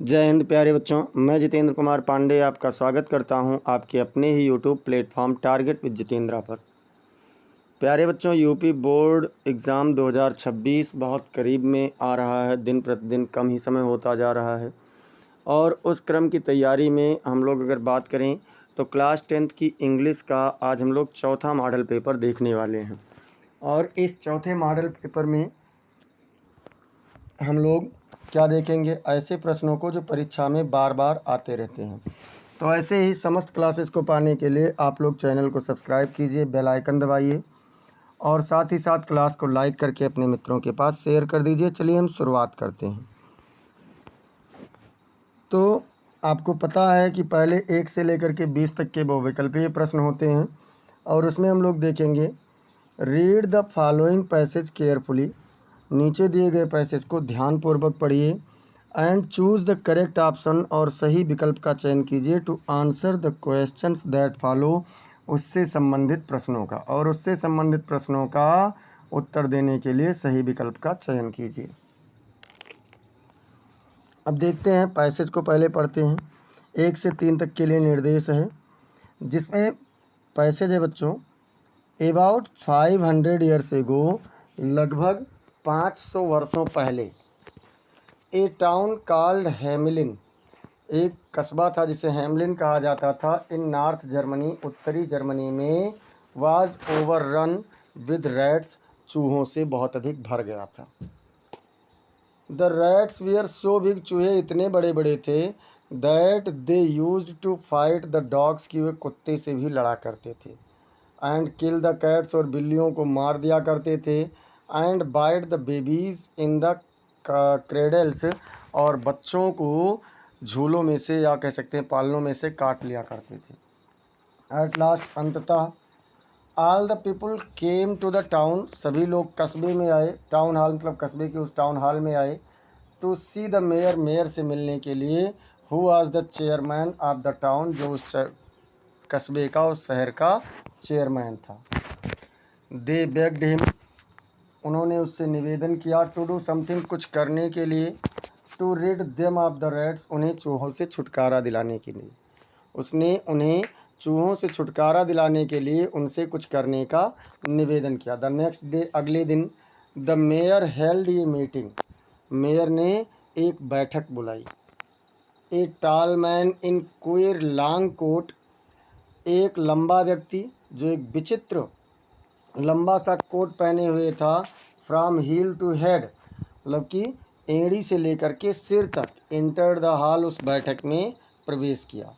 जय हिंद प्यारे बच्चों, मैं जितेंद्र कुमार पांडे आपका स्वागत करता हूं आपके अपने ही YouTube platform target with Jitendra पर। प्यारे बच्चों, यूपी बोर्ड एग्ज़ाम 2026 बहुत करीब में आ रहा है। दिन प्रतिदिन कम ही समय होता जा रहा है और उस क्रम की तैयारी में हम लोग अगर बात करें तो क्लास 10th की इंग्लिश का आज हम लोग चौथा मॉडल पेपर देखने वाले हैं। और इस चौथे मॉडल पेपर में हम लोग क्या देखेंगे, ऐसे प्रश्नों को जो परीक्षा में बार बार आते रहते हैं। तो ऐसे ही समस्त क्लासेस को पाने के लिए आप लोग चैनल को सब्सक्राइब कीजिए, बेल आइकन दबाइए और साथ ही साथ क्लास को लाइक करके अपने मित्रों के पास शेयर कर दीजिए। चलिए हम शुरुआत करते हैं। तो आपको पता है कि पहले 1 से लेकर के 20 तक के बहुविकल्पीय प्रश्न होते हैं और उसमें हम लोग देखेंगे read the following passage carefully. नीचे दिए गए पैसेज को ध्यानपूर्वक पढ़िए and choose the correct option और सही विकल्प का चयन कीजिए to answer the questions that follow. उससे संबंधित प्रश्नों का और उससे संबंधित प्रश्नों का उत्तर देने के लिए सही विकल्प का चयन कीजिए। अब देखते हैं, पैसेज को पहले पढ़ते हैं। 1 से 3 तक के लिए निर्देश है, जिसमें पैसेज है बच्चों, अबाउट 500 ईयर्स एगो, लगभग 500 वर्षों पहले, ए टाउन कॉल्ड हेमलिन, एक कस्बा था जिसे हेमलिन कहा जाता था, इन नॉर्थ जर्मनी, उत्तरी जर्मनी में, वाज ओवररन विद रैट्स, चूहों से बहुत अधिक भर गया था। The rats were so big, चूहे इतने बड़े बड़े थे, that they used to fight the dogs, की वे कुत्ते से भी लड़ा करते थे, एंड किल द कैट्स, और बिल्लियों को मार दिया करते थे, and bite the babies in the cradles, और बच्चों को झूलों में से या कह सकते हैं पालनों में से काट लिया करते थे। एट लास्ट, अंततः, all the people came to the town, सभी लोग कस्बे में आए, टाउन हॉल मतलब कस्बे के उस टाउन हॉल में आए, to see the mayor, mayor से मिलने के लिए, who was the chairman of the town, जो उस कस्बे का, उस शहर का चेयरमैन था। दे बेग्ड हिम, उन्होंने उससे निवेदन किया, टू डू समथिंग, कुछ करने के लिए, to rid them of the rats, उन्हें चूहों से छुटकारा दिलाने के लिए। उसने उन्हें चूहों से छुटकारा दिलाने के लिए उनसे कुछ करने का निवेदन किया। द नेक्स्ट डे, अगले दिन, the mayor held a meeting, mayor ने एक बैठक बुलाई। A tall man in queer long coat, एक लंबा व्यक्ति जो एक विचित्र लंबा सा कोट पहने हुए था, फ्रॉम हील टू हेड, मतलब कि एड़ी से लेकर के सिर तक, एंटर द हॉल, उस बैठक में प्रवेश किया।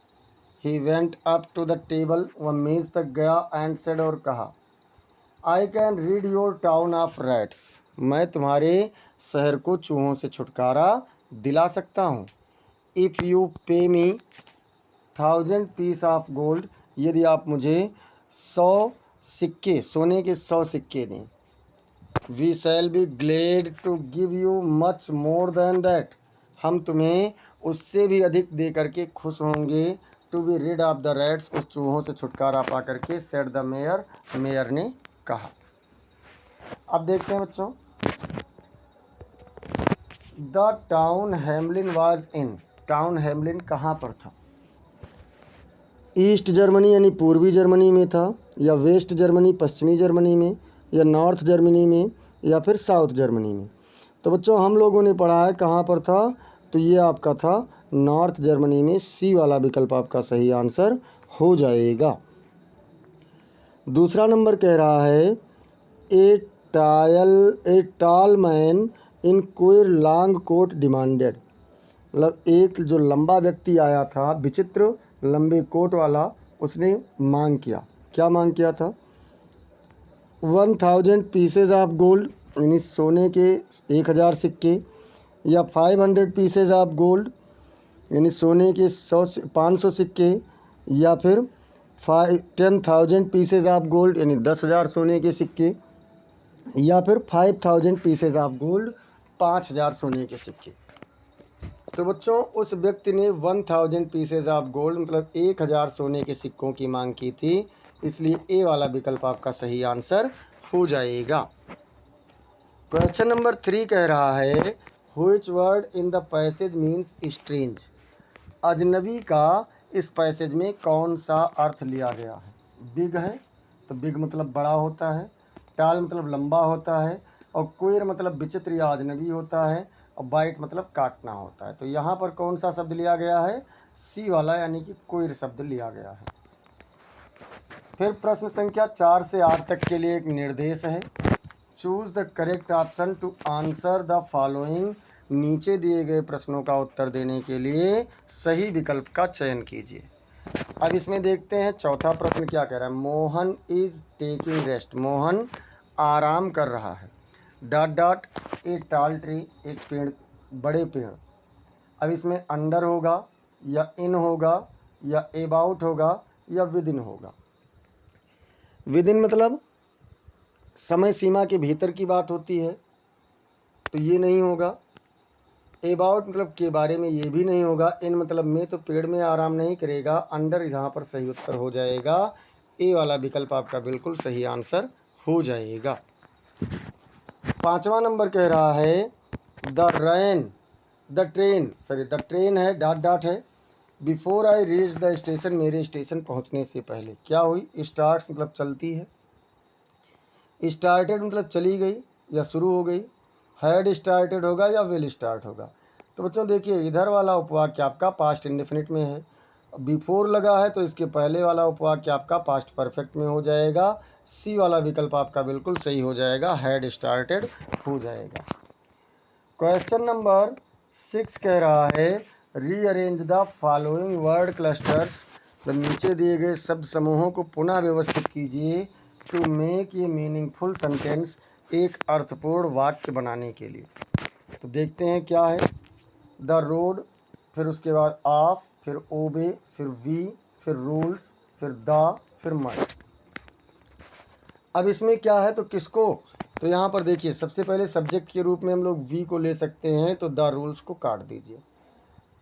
He went up to the table, वह मेज़ तक गया, एंड सेड, और कहा, I can rid your town of rats, मैं तुम्हारे शहर को चूहों से छुटकारा दिला सकता हूँ। इफ़ यू पे मी 1000 पीस ऑफ गोल्ड, यदि आप मुझे 100 सिक्के, सोने के 100 सिक्के दें। We shall be glad to give you much more than that, हम तुम्हें उससे भी अधिक दे करके खुश होंगे। To be rid of the rats, उस चूहों से छुटकारा पा करके, सेड द मेयर, मेयर ने कहा। अब देखते हैं बच्चों, the town Hamelin was in, town Hamelin कहाँ पर था? ईस्ट जर्मनी यानी पूर्वी जर्मनी में था, या वेस्ट जर्मनी पश्चिमी जर्मनी में, या नॉर्थ जर्मनी में, या फिर साउथ जर्मनी में। तो बच्चों हम लोगों ने पढ़ा है कहाँ पर था, तो ये आपका था नॉर्थ जर्मनी में। सी वाला विकल्प आपका सही आंसर हो जाएगा। दूसरा नंबर कह रहा है, a tall man in queer long coat demanded, मतलब एक जो लंबा व्यक्ति आया था, विचित्र लंबे कोट वाला, उसने मांग किया। क्या मांग किया था? 1000 पीसेज ऑफ गोल्ड, यानी सोने के 1000 सिक्के, या 500 पीसेज ऑफ गोल्ड, यानी सोने के 500 सिक्के, या फिर 10,000 पीसेज ऑफ गोल्ड, यानी 10,000 सोने के सिक्के, या फिर 5000 पीसेज ऑफ गोल्ड, 5000 सोने के सिक्के। तो बच्चों उस व्यक्ति ने 1000 पीसेज ऑफ गोल्ड मतलब 1000 सोने के सिक्कों की मांग की थी, इसलिए ए वाला विकल्प आपका सही आंसर हो जाएगा। क्वेश्चन नंबर 3 कह रहा है, which word in the passage means strange. अजनबी का इस पैसेज में कौन सा अर्थ लिया गया है। बिग है तो बिग मतलब बड़ा होता है, टाल मतलब लंबा होता है, और क्वेर मतलब विचित्र या अजनबी होता है, और बाइट मतलब काटना होता है। तो यहाँ पर कौन सा शब्द लिया गया है, सी वाला, यानी कि क्वेर शब्द लिया गया है। फिर प्रश्न संख्या 4 से 8 तक के लिए एक निर्देश है। Choose the correct option to answer the following. नीचे दिए गए प्रश्नों का उत्तर देने के लिए सही विकल्प का चयन कीजिए। अब इसमें देखते हैं चौथा प्रश्न क्या कह रहा है। Mohan is taking rest. Mohan आराम कर रहा है। Dot dot a tall tree, एक पेड़, बड़े पेड़। अब इसमें अंडर होगा या इन होगा या अबाउट होगा या विद इन होगा। विद इन मतलब समय सीमा के भीतर की बात होती है, तो ये नहीं होगा। अबाउट मतलब के बारे में, ये भी नहीं होगा। इन मतलब में, तो पेड़ में आराम नहीं करेगा। अंडर यहाँ पर सही उत्तर हो जाएगा। ए वाला विकल्प आपका बिल्कुल सही आंसर हो जाएगा। 5वां नंबर कह रहा है द ट्रेन है डॉट डॉट है। Before I reach the station, मेरे स्टेशन पहुँचने से पहले क्या हुई। स्टार्ट मतलब चलती है। स्टार्टेड मतलब चली गई या शुरू हो गई। हैड स्टार्टेड होगा या विल स्टार्ट होगा। तो बच्चों देखिए, इधर वाला उपवाक्य आपका पास्ट इंडेफिनिट में है। बिफोर लगा है तो इसके पहले वाला उपवाक्य आपका पास्ट परफेक्ट में हो जाएगा। सी वाला विकल्प आपका बिल्कुल सही हो जाएगा, हैड स्टार्टेड हो जाएगा। क्वेश्चन नंबर 6 कह रहा है rearrange the following word clusters. तो नीचे दिए गए शब्द समूहों को पुनः व्यवस्थित कीजिए to make a meaningful sentence, एक अर्थपूर्ण वाक्य बनाने के लिए। तो देखते हैं क्या है। द रोड, फिर उसके बाद ऑफ, फिर ओबे, फिर वी, फिर रूल्स, फिर द, फिर मस्ट। अब इसमें क्या है, तो किसको, तो यहाँ पर देखिए सबसे पहले सब्जेक्ट के रूप में हम लोग वी को ले सकते हैं, तो द रूल्स को काट दीजिए।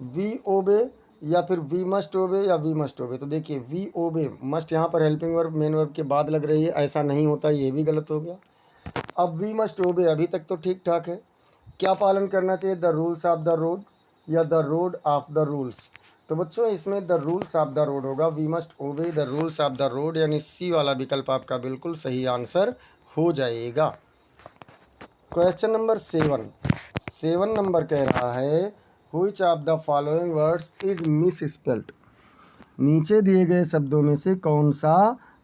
वी ओबे या फिर वी मस्ट ओबे या वी मस्ट ओबे। तो देखिए वी ओबे, मस्ट यहाँ पर हेल्पिंग वर्ब मेन वर्ब के बाद लग रही है, ऐसा नहीं होता, ये भी गलत हो गया। अब वी मस्ट ओबे अभी तक तो ठीक ठाक है। क्या पालन करना चाहिए, the rules of the road या the road of the rules. तो बच्चों इसमें the rules of the road होगा। We must obey the rules of the road, यानी सी वाला विकल्प आपका बिल्कुल सही आंसर हो जाएगा। क्वेश्चन नंबर 7 नंबर कह रहा है which of the following words is miss spelled. नीचे दिए गए शब्दों में से कौन सा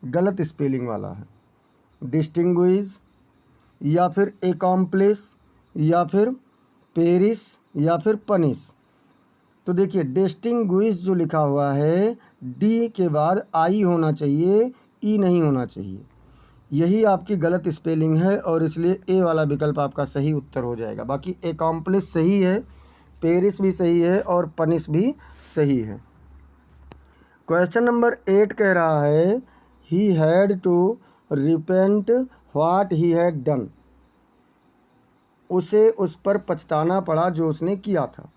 गलत स्पेलिंग वाला है। डिस्टिंग्विश या फिर एकॉम्प्लिश या फिर पेरिस या फिर पनिश। तो देखिए डिस्टिंग्विश जो लिखा हुआ है, डी के बाद आई होना चाहिए, ई नहीं होना चाहिए। यही आपकी गलत स्पेलिंग है और इसलिए ए वाला विकल्प आपका सही उत्तर हो जाएगा। बाकी एकॉम्प्लिश सही है, पेरिस भी सही है और पनिश भी सही है। क्वेश्चन नंबर 8 कह रहा है he had to repent what he had done. उसे उस पर पछताना पड़ा जो उसने किया था।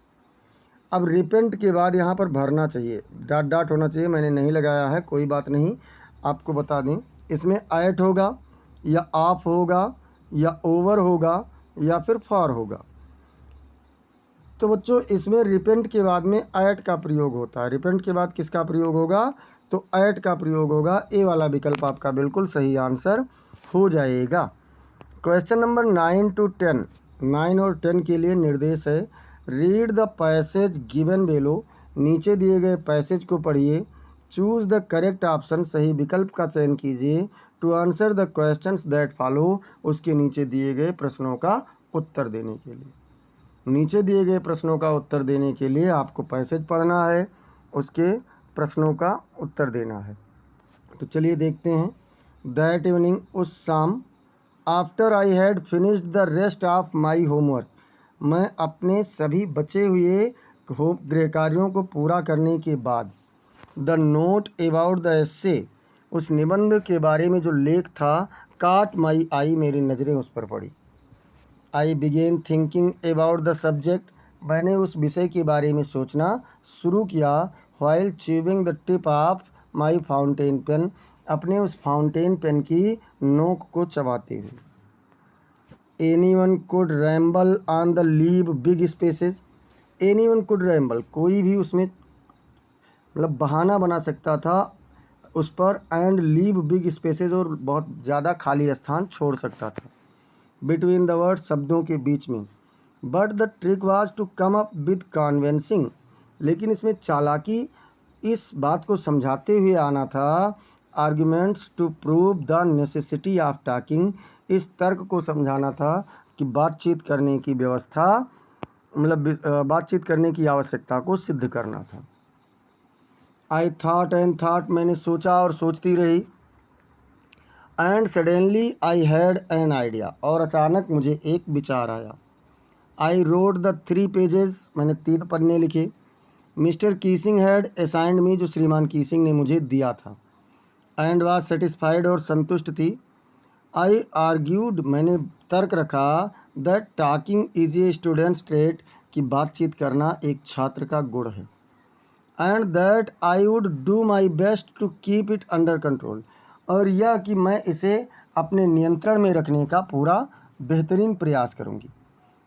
अब रिपेंट के बाद यहाँ पर भरना चाहिए, डॉट डॉट होना चाहिए, मैंने नहीं लगाया है, कोई बात नहीं, आपको बता दें। इसमें ऐट होगा या ऑफ होगा या ओवर होगा या फिर फॉर होगा। तो बच्चों इसमें रिपेंट के बाद में ऐट का प्रयोग होता है। रिपेंट के बाद किसका प्रयोग होगा, तो ऐट का प्रयोग होगा। ए वाला विकल्प आपका बिल्कुल सही आंसर हो जाएगा। क्वेश्चन नंबर 9 to 10, 9 और 10 के लिए निर्देश है रीड द पैसेज गिवन बेलो। नीचे दिए गए पैसेज को पढ़िए। चूज़ द करेक्ट ऑप्शन, सही विकल्प का चयन कीजिए। To answer the questions that follow, उसके नीचे दिए गए प्रश्नों का उत्तर देने के लिए। नीचे दिए गए प्रश्नों का उत्तर देने के लिए आपको पैसेज पढ़ना है, उसके प्रश्नों का उत्तर देना है। तो चलिए देखते हैं। दैट इवनिंग, उस शाम, after I had finished the rest of my homework, मैं अपने सभी बचे हुए गृह कार्यों को पूरा करने के बाद। The note about the essay, उस निबंध के बारे में जो लेख था, काट माई आई, मेरी नज़रें उस पर पड़ी। I begin thinking about the subject, मैंने उस विषय के बारे में सोचना शुरू किया। While chewing the tip of my fountain pen, अपने उस फाउंटेन पेन की नोक को चबाते हुए। Anyone could ramble on the leave big spaces. Anyone could ramble, कोई भी उसमें मतलब बहाना बना सकता था उस पर, एंड लीव बिग स्पेसेस, और बहुत ज़्यादा खाली स्थान छोड़ सकता था बिटवीन द वर्ड, शब्दों के बीच में। But the trick was to come up with convincing, लेकिन इसमें चालाकी इस बात को समझाते हुए आना था, arguments to prove the necessity of talking, इस तर्क को समझाना था कि बातचीत करने की व्यवस्था, मतलब बातचीत करने की आवश्यकता को सिद्ध करना था। आई थॉट एंड थॉट, मैंने सोचा और सोचती रही। And suddenly I had an idea, और अचानक मुझे एक विचार आया। आई रोड द 3 पेजेस, मैंने 3 पन्ने लिखे। मिस्टर कीसिंग हैड असाइंड मी, जो श्रीमान कीसिंग ने मुझे दिया था। एंड वाज सेटिस्फाइड, और संतुष्ट थी। आई आर्ग्यूड, मैंने तर्क रखा, that talking is a student's trait, कि बातचीत करना एक छात्र का गुण है। And that I would do my best to keep it under control, और यह कि मैं इसे अपने नियंत्रण में रखने का पूरा बेहतरीन प्रयास करूँगी।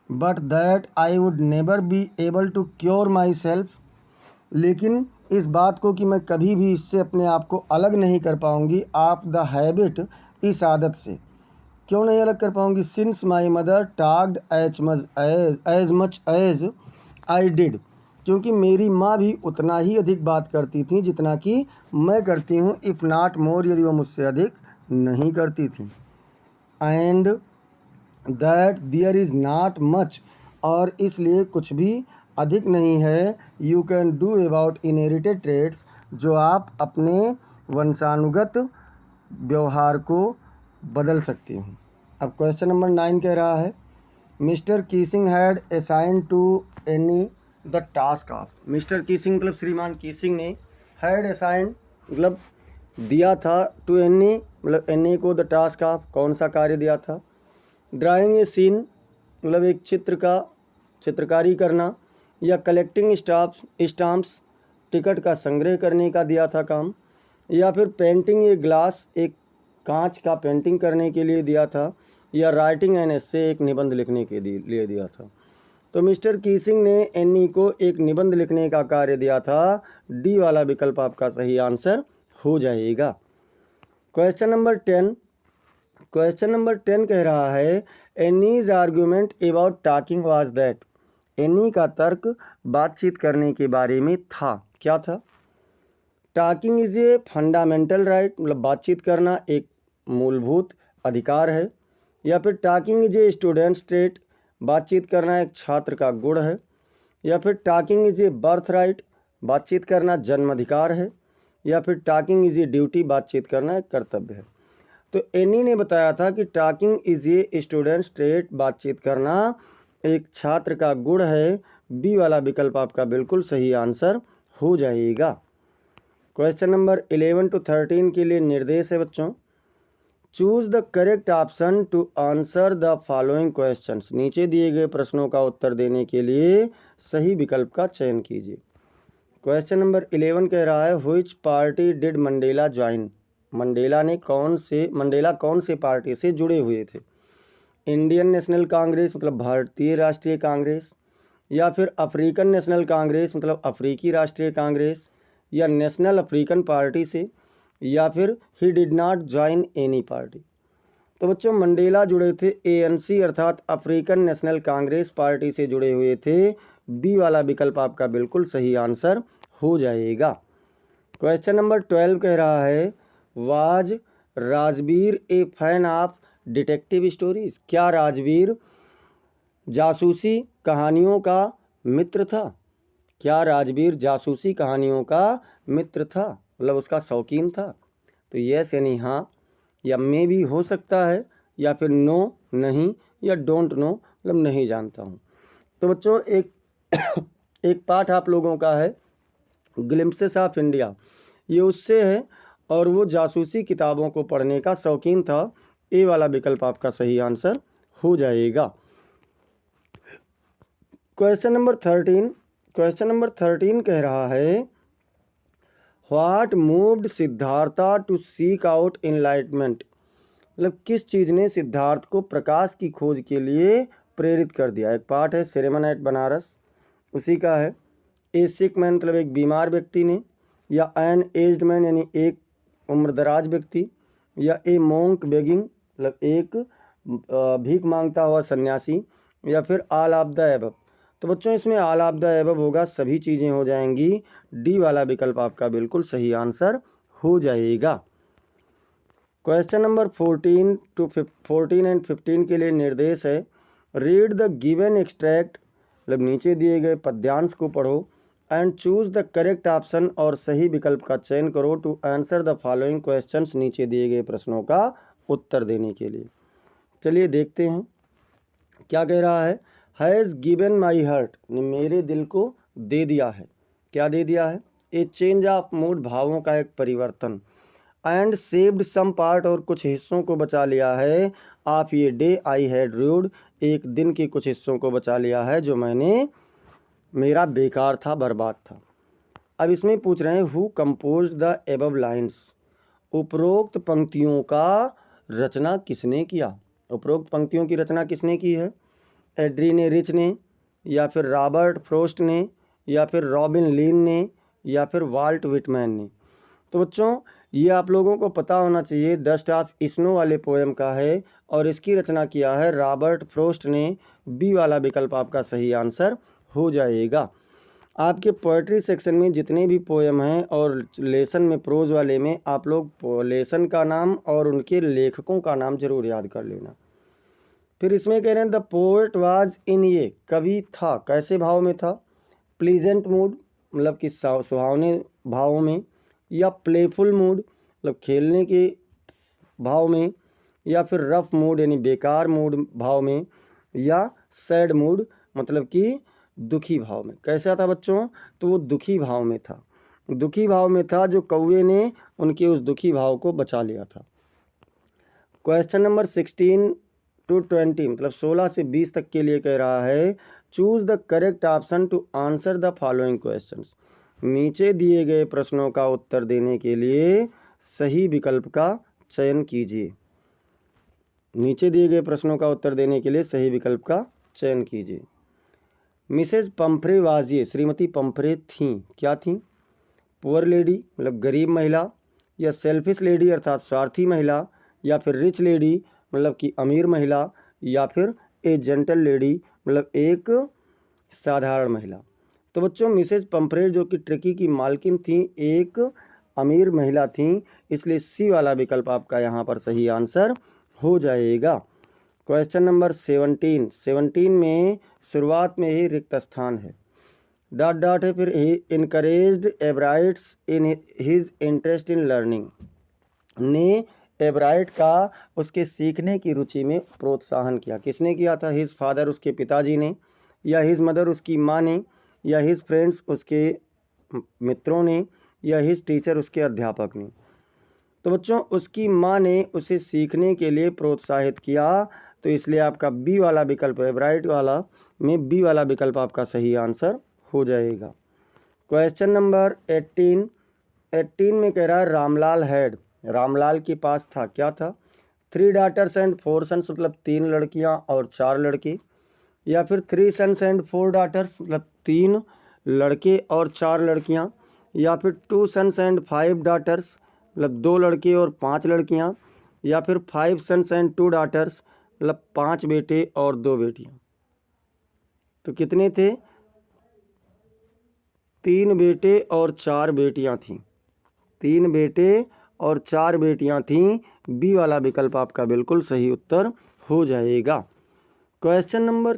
But that I would never be able to cure myself, लेकिन इस बात को कि मैं कभी भी इससे अपने आप को अलग नहीं कर पाऊँगी, ऑफ द हैबिट, इस आदत से। क्यों नहीं अलग कर पाऊँगी? Since my mother talked as much as I did, क्योंकि मेरी माँ भी उतना ही अधिक बात करती थी जितना कि मैं करती हूँ, इफ़ नॉट मोर, यदि वह मुझसे अधिक नहीं करती थी। And that there is not much, और इसलिए कुछ भी अधिक नहीं है, you can do about inherited traits, जो आप अपने वंशानुगत व्यवहार को बदल सकती हूँ। अब क्वेश्चन नंबर 9 कह रहा है, mister Keesing had assign to Anne the task of. Mister Keesing मतलब श्रीमान कीसिंग ने, हैड असाइन मतलब दिया था, टू एनी मतलब एनी को, द टास्क ऑफ कौन सा कार्य दिया था। ड्राइंग ए सीन मतलब एक चित्र का चित्रकारी करना, या कलेक्टिंग स्टाम्प्स टिकट का संग्रह करने का दिया था काम, या फिर पेंटिंग ए ग्लास एक कांच का पेंटिंग करने के लिए दिया था, या राइटिंग एन एस्से एक निबंध लिखने के लिए दिया था। तो मिस्टर कीसिंग ने एनी को एक निबंध लिखने का कार्य दिया था। डी वाला विकल्प आपका सही आंसर हो जाएगा। क्वेश्चन नंबर 10 कह रहा है, Annie's argument about talking was that. Any का तर्क बातचीत करने के बारे में था, क्या था? Talking is a fundamental right, मतलब बातचीत करना एक मूलभूत अधिकार है, या फिर talking is a student's trait, बातचीत करना एक छात्र का गुण है, या फिर talking is A birth right, बातचीत करना जन्म अधिकार है, या फिर टॉकिंग इज ए ड्यूटी, बातचीत करना एक कर्तव्य है। तो एनी ने बताया था कि talking is a student's trait, बातचीत करना एक छात्र का गुण है। बी वाला विकल्प आपका बिल्कुल सही आंसर हो जाएगा। क्वेश्चन नंबर 11 to 13 के लिए निर्देश है बच्चों। Choose the correct option to answer the following questions. नीचे दिए गए प्रश्नों का उत्तर देने के लिए सही विकल्प का चयन कीजिए। क्वेश्चन नंबर 11 कह रहा है, which party did Mandela join. Mandela कौन से पार्टी से जुड़े हुए थे? इंडियन नेशनल कांग्रेस मतलब भारतीय राष्ट्रीय कांग्रेस, या फिर अफ्रीकन नेशनल कांग्रेस मतलब अफ्रीकी राष्ट्रीय कांग्रेस, या नेशनल अफ्रीकन पार्टी से, या फिर he did not join any party. तो बच्चों मंडेला जुड़े थे एएनसी अर्थात अफ्रीकन नेशनल कांग्रेस पार्टी से जुड़े हुए थे। बी वाला विकल्प आपका बिल्कुल सही आंसर हो जाएगा। क्वेश्चन नंबर 12 कह रहा है, was Rajveer A fan of detective stories. क्या राजवीर जासूसी कहानियों का मित्र था? क्या राजवीर जासूसी कहानियों का मित्र था, मतलब उसका शौकीन था? तो यस यानी हाँ, या मे भी हो सकता है, या फिर नो नहीं, या डोंट नो मतलब नहीं जानता हूँ। तो बच्चों एक पाठ आप लोगों का है ग्लिम्पसेस ऑफ इंडिया, ये उससे है और वो जासूसी किताबों को पढ़ने का शौकीन था। ए वाला विकल्प आपका सही आंसर हो जाएगा। क्वेश्चन नंबर 13 कह रहा है, what moved Siddhartha to seek out enlightenment. मतलब किस चीज़ ने सिद्धार्थ को प्रकाश की खोज के लिए प्रेरित कर दिया। एक पार्ट है सेरेमन एट बनारस, उसी का है। ए सिक मैन मतलब एक बीमार व्यक्ति ने, या एन एज्ड मैन यानी एक उम्रदराज व्यक्ति, या ए मोंक बेगिंग मतलब एक भीख मांगता हुआ सन्यासी, या फिर ऑल ऑफ द एबव। तो बच्चों इसमें ऑल ऑफ द एबव होगा, सभी चीज़ें हो जाएंगी। डी वाला विकल्प आपका बिल्कुल सही आंसर हो जाएगा। क्वेश्चन नंबर 14 एंड 15 के लिए निर्देश है, रीड द गिवन एक्सट्रैक्ट मतलब नीचे दिए गए पद्यांश को पढ़ो and choose the correct option और सही विकल्प का चयन करो to answer the following questions, नीचे दिए गए प्रश्नों का उत्तर देने के लिए। चलिए देखते हैं क्या कह रहा है। हैज़ गिवन माई हार्ट मेरे दिल को दे दिया है। क्या दे दिया है? ए चेंज ऑफ मूड भावों का एक परिवर्तन, एंड सेव्ड सम पार्ट और कुछ हिस्सों को बचा लिया है, ऑफ ये डे आई हैड रूड एक दिन के कुछ हिस्सों को बचा लिया है जो मैंने मेरा बेकार था, बर्बाद था। अब इसमें पूछ रहे हैं who compose the above lines, उपरोक्त पंक्तियों का रचना किसने किया। उपरोक्त पंक्तियों की रचना किसने की है? एड्रीने रिच ने, या फिर रॉबर्ट फ्रोस्ट ने, या फिर रॉबिन लीन ने, या फिर वाल्ट विटमैन ने। तो बच्चों ये आप लोगों को पता होना चाहिए, डस्ट ऑफ स्नो वाले पोएम का है और इसकी रचना किया है रॉबर्ट फ्रोस्ट ने। बी वाला विकल्प आपका सही आंसर हो जाएगा। आपके पोएट्री सेक्शन में जितने भी पोएम हैं और लेसन में प्रोज वाले में आप लोग लेसन का नाम और उनके लेखकों का नाम जरूर याद कर लेना। फिर इसमें कह रहे हैं द पोएट वाज इन, ये कवि था कैसे भाव में था? प्लीजेंट मूड मतलब कि सुहावने भावों में, या प्लेफुल मूड मतलब खेलने के भाव में, या फिर रफ मूड यानी बेकार मूड भाव में, या सैड मूड मतलब कि दुखी भाव में। कैसा था बच्चों? तो वो दुखी भाव में था, दुखी भाव में था जो कौवे ने उनके उस दुखी भाव को बचा लिया था। क्वेश्चन नंबर 16 to 20 मतलब 16 से 20 तक के लिए कह रहा है choose the correct option to answer the following questions, नीचे दिए गए प्रश्नों का उत्तर देने के लिए सही विकल्प का चयन कीजिए। नीचे दिए गए प्रश्नों का उत्तर देने के लिए सही विकल्प का चयन कीजिए। मिसेज पंफ्रे वाजिए श्रीमती पंफ्रे थी, क्या थी? पुअर लेडी मतलब गरीब महिला, या सेल्फिश लेडी अर्थात स्वार्थी महिला, या फिर रिच लेडी मतलब कि अमीर महिला, या फिर ए जेंटल लेडी मतलब एक साधारण महिला। तो बच्चों मिसेज पंफ्रेट जो कि ट्रकी की मालकिन थी एक अमीर महिला थी, इसलिए सी वाला विकल्प आपका यहाँ पर सही आंसर हो जाएगा। क्वेश्चन नंबर 17 में शुरुआत में ही रिक्त स्थान है, डॉट डॉट है, फिर he encouraged Ebright's in his interest in learning, ने एब्राइट का उसके सीखने की रुचि में प्रोत्साहन किया। किसने किया था? हिज फादर उसके पिताजी ने, या हिज मदर उसकी माँ ने, या हिज फ्रेंड्स उसके मित्रों ने, या हिज टीचर उसके अध्यापक ने। तो बच्चों उसकी माँ ने उसे सीखने के लिए प्रोत्साहित किया, तो इसलिए आपका बी वाला विकल्प एब्राइट वाला में बी वाला विकल्प आपका सही आंसर हो जाएगा। क्वेश्चन नंबर 18 में कह रहा है रामलाल हैड, रामलाल के पास था, क्या था? 3 daughters एंड 4 sons मतलब 3 लड़कियां और 4 लड़के, या फिर 3 sons एंड 4 daughters मतलब 3 लड़के और 4 लड़कियां, या फिर 2 sons एंड 5 daughters मतलब 2 लड़के और 5 लड़कियां, या फिर 5 sons एंड 2 daughters मतलब 5 बेटे और 2 बेटियां। तो कितने थे? 3 बेटे और 4 बेटियां थीं, 3 बेटे और 4 बेटियां थीं। बी वाला विकल्प आपका बिल्कुल सही उत्तर हो जाएगा। क्वेश्चन नंबर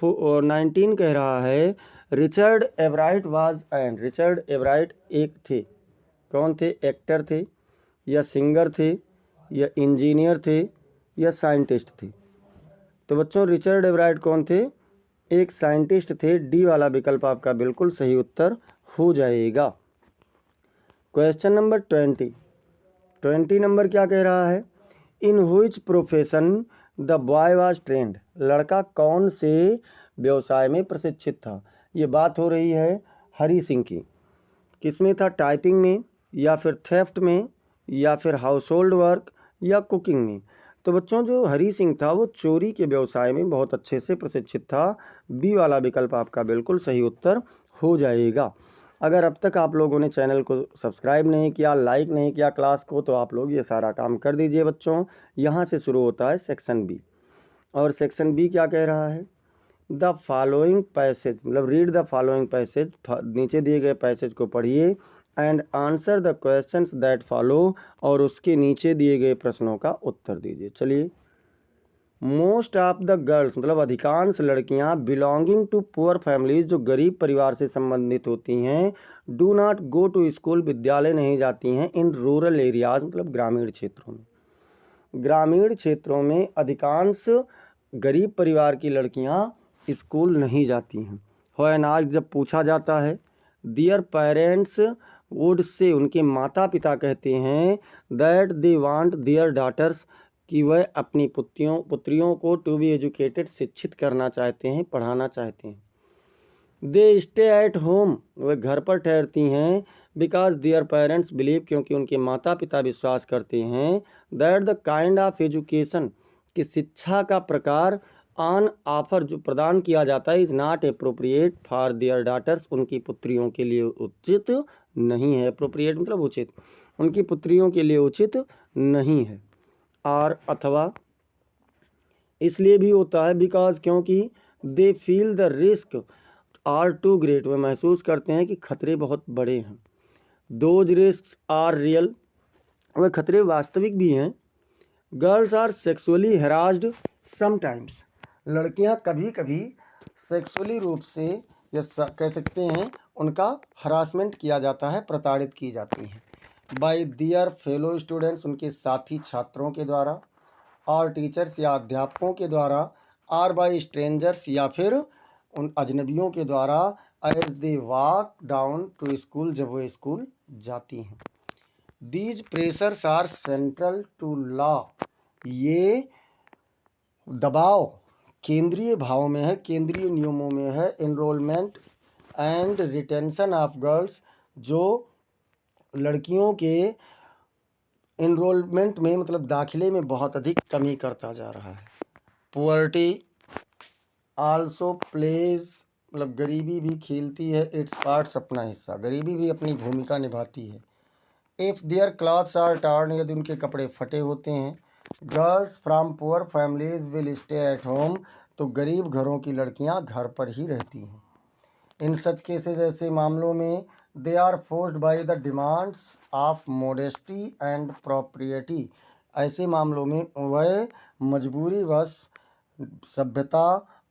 19 कह रहा है रिचर्ड एवराइट वाज एंड, रिचर्ड एवराइट एक थे, कौन थे? एक्टर थे, या सिंगर थे, या इंजीनियर थे, या साइंटिस्ट थे। तो बच्चों रिचर्ड एवराइट कौन थे? एक साइंटिस्ट थे। डी वाला विकल्प आपका बिल्कुल सही उत्तर हो जाएगा। क्वेश्चन नंबर 20 नंबर क्या कह रहा है? In which profession the boy was trend, लड़का कौन से व्यवसाय में प्रशिक्षित था? ये बात हो रही है हरी सिंह की। किसमें था? टाइपिंग में, या फिर थेफ्ट में, या फिर हाउस होल्ड वर्क, या कुकिंग में। तो बच्चों जो हरी सिंह था वो चोरी के व्यवसाय में बहुत अच्छे से प्रशिक्षित था। बी वाला विकल्प आपका बिल्कुल सही उत्तर हो जाएगा। अगर अब तक आप लोगों ने चैनल को सब्सक्राइब नहीं किया, लाइक नहीं किया क्लास को, तो आप लोग ये सारा काम कर दीजिए बच्चों। यहाँ से शुरू होता है सेक्शन बी, और सेक्शन बी क्या कह रहा है? द फॉलोइंग पैसेज, मतलब रीड द फॉलोइंग पैसेज, नीचे दिए गए पैसेज को पढ़िए and answer the questions that follow, और उसके नीचे दिए गए प्रश्नों का उत्तर दीजिए। चलिए, मोस्ट ऑफ द गर्ल्स, मतलब अधिकांश लड़कियां बिलोंगिंग टू पुअर फैमिलीज, जो गरीब परिवार से संबंधित होती हैं, do not go to school, विद्यालय नहीं जाती हैं, इन रूरल एरियाज, मतलब ग्रामीण क्षेत्रों में। ग्रामीण क्षेत्रों में अधिकांश गरीब परिवार की लड़कियां स्कूल नहीं जाती हैं। व्हेन आज जब पूछा जाता है, दियर पेरेंट्स वुड से, उनके माता पिता कहते हैं, that they want their daughters, कि वह अपनी पुत्रियों को टू बी एजुकेटेड, शिक्षित करना चाहते हैं, पढ़ाना चाहते हैं। दे स्टे एट होम, वह घर पर ठहरती हैं, बिकॉज दियर पेरेंट्स बिलीव, क्योंकि उनके माता पिता विश्वास करते हैं, that the kind of education, कि शिक्षा का प्रकार ऑन ऑफर, जो प्रदान किया जाता है, is not appropriate for their daughters, उनकी पुत्रियों के लिए उचित नहीं है। अप्रोप्रिएट मतलब उचित, उनकी पुत्रियों के लिए उचित नहीं है। और अथवा इसलिए भी होता है, बिकॉज, क्योंकि they feel the risk are too great, वह महसूस करते हैं कि खतरे बहुत बड़े हैं। दोज रिस्क आर रियल, वह खतरे वास्तविक भी हैं। Girls are sexually harassed sometimes, लड़कियां कभी कभी सेक्सुअली रूप से, या कह सकते हैं उनका हरासमेंट किया जाता है, प्रताड़ित की जाती हैं, बाय दियर फेलो स्टूडेंट्स, उनके साथी छात्रों के द्वारा, और टीचर्स या अध्यापकों के द्वारा, और बाय स्ट्रेंजर्स, या फिर उन अजनबियों के द्वारा, as they walk down to school, जब वो स्कूल जाती हैं। These pressures are central to law, ये दबाव केंद्रीय भावों में है, केंद्रीय नियमों में है। Enrolment and retention of girls, जो लड़कियों के एनरोलमेंट में, मतलब दाखिले में बहुत अधिक कमी करता जा रहा है। पुअर्टी आल्सो प्लेज, मतलब गरीबी भी खेलती है, इट्स पार्ट्स, अपना हिस्सा, गरीबी भी अपनी भूमिका निभाती है। If their clothes are torn, यदि उनके कपड़े फटे होते हैं। Girls from poor families will stay at home, तो गरीब घरों की लड़कियां घर पर ही रहती हैं। इन सच केसेज, ऐसे मामलों में, they are forced by the demands of modesty and propriety, ऐसे मामलों में वह मजबूरीवश सभ्यता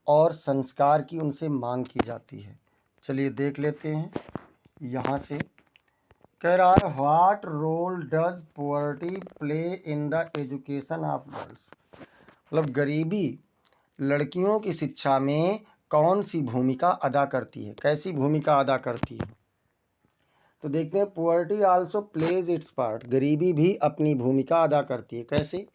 और संस्कार की उनसे मांग की जाती है। चलिए देख लेते हैं। यहाँ से कह रहा है, what role does poverty play in the education of girls, मतलब गरीबी लड़कियों की शिक्षा में कौन सी भूमिका अदा करती है, कैसी भूमिका अदा करती है। तो देखते हैं, poverty also plays its part, गरीबी भी अपनी भूमिका अदा करती है। कैसे?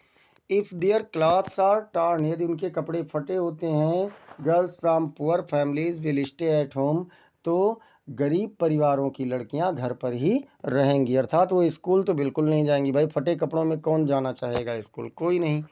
If their clothes are torn, यदि उनके कपड़े फटे होते हैं। Girls from poor families will stay at home, तो गरीब परिवारों की लड़कियां घर पर ही रहेंगी, अर्थात वो स्कूल तो बिल्कुल नहीं जाएंगी। भाई फटे कपड़ों में कौन जाना चाहेगा स्कूल, कोई नहीं।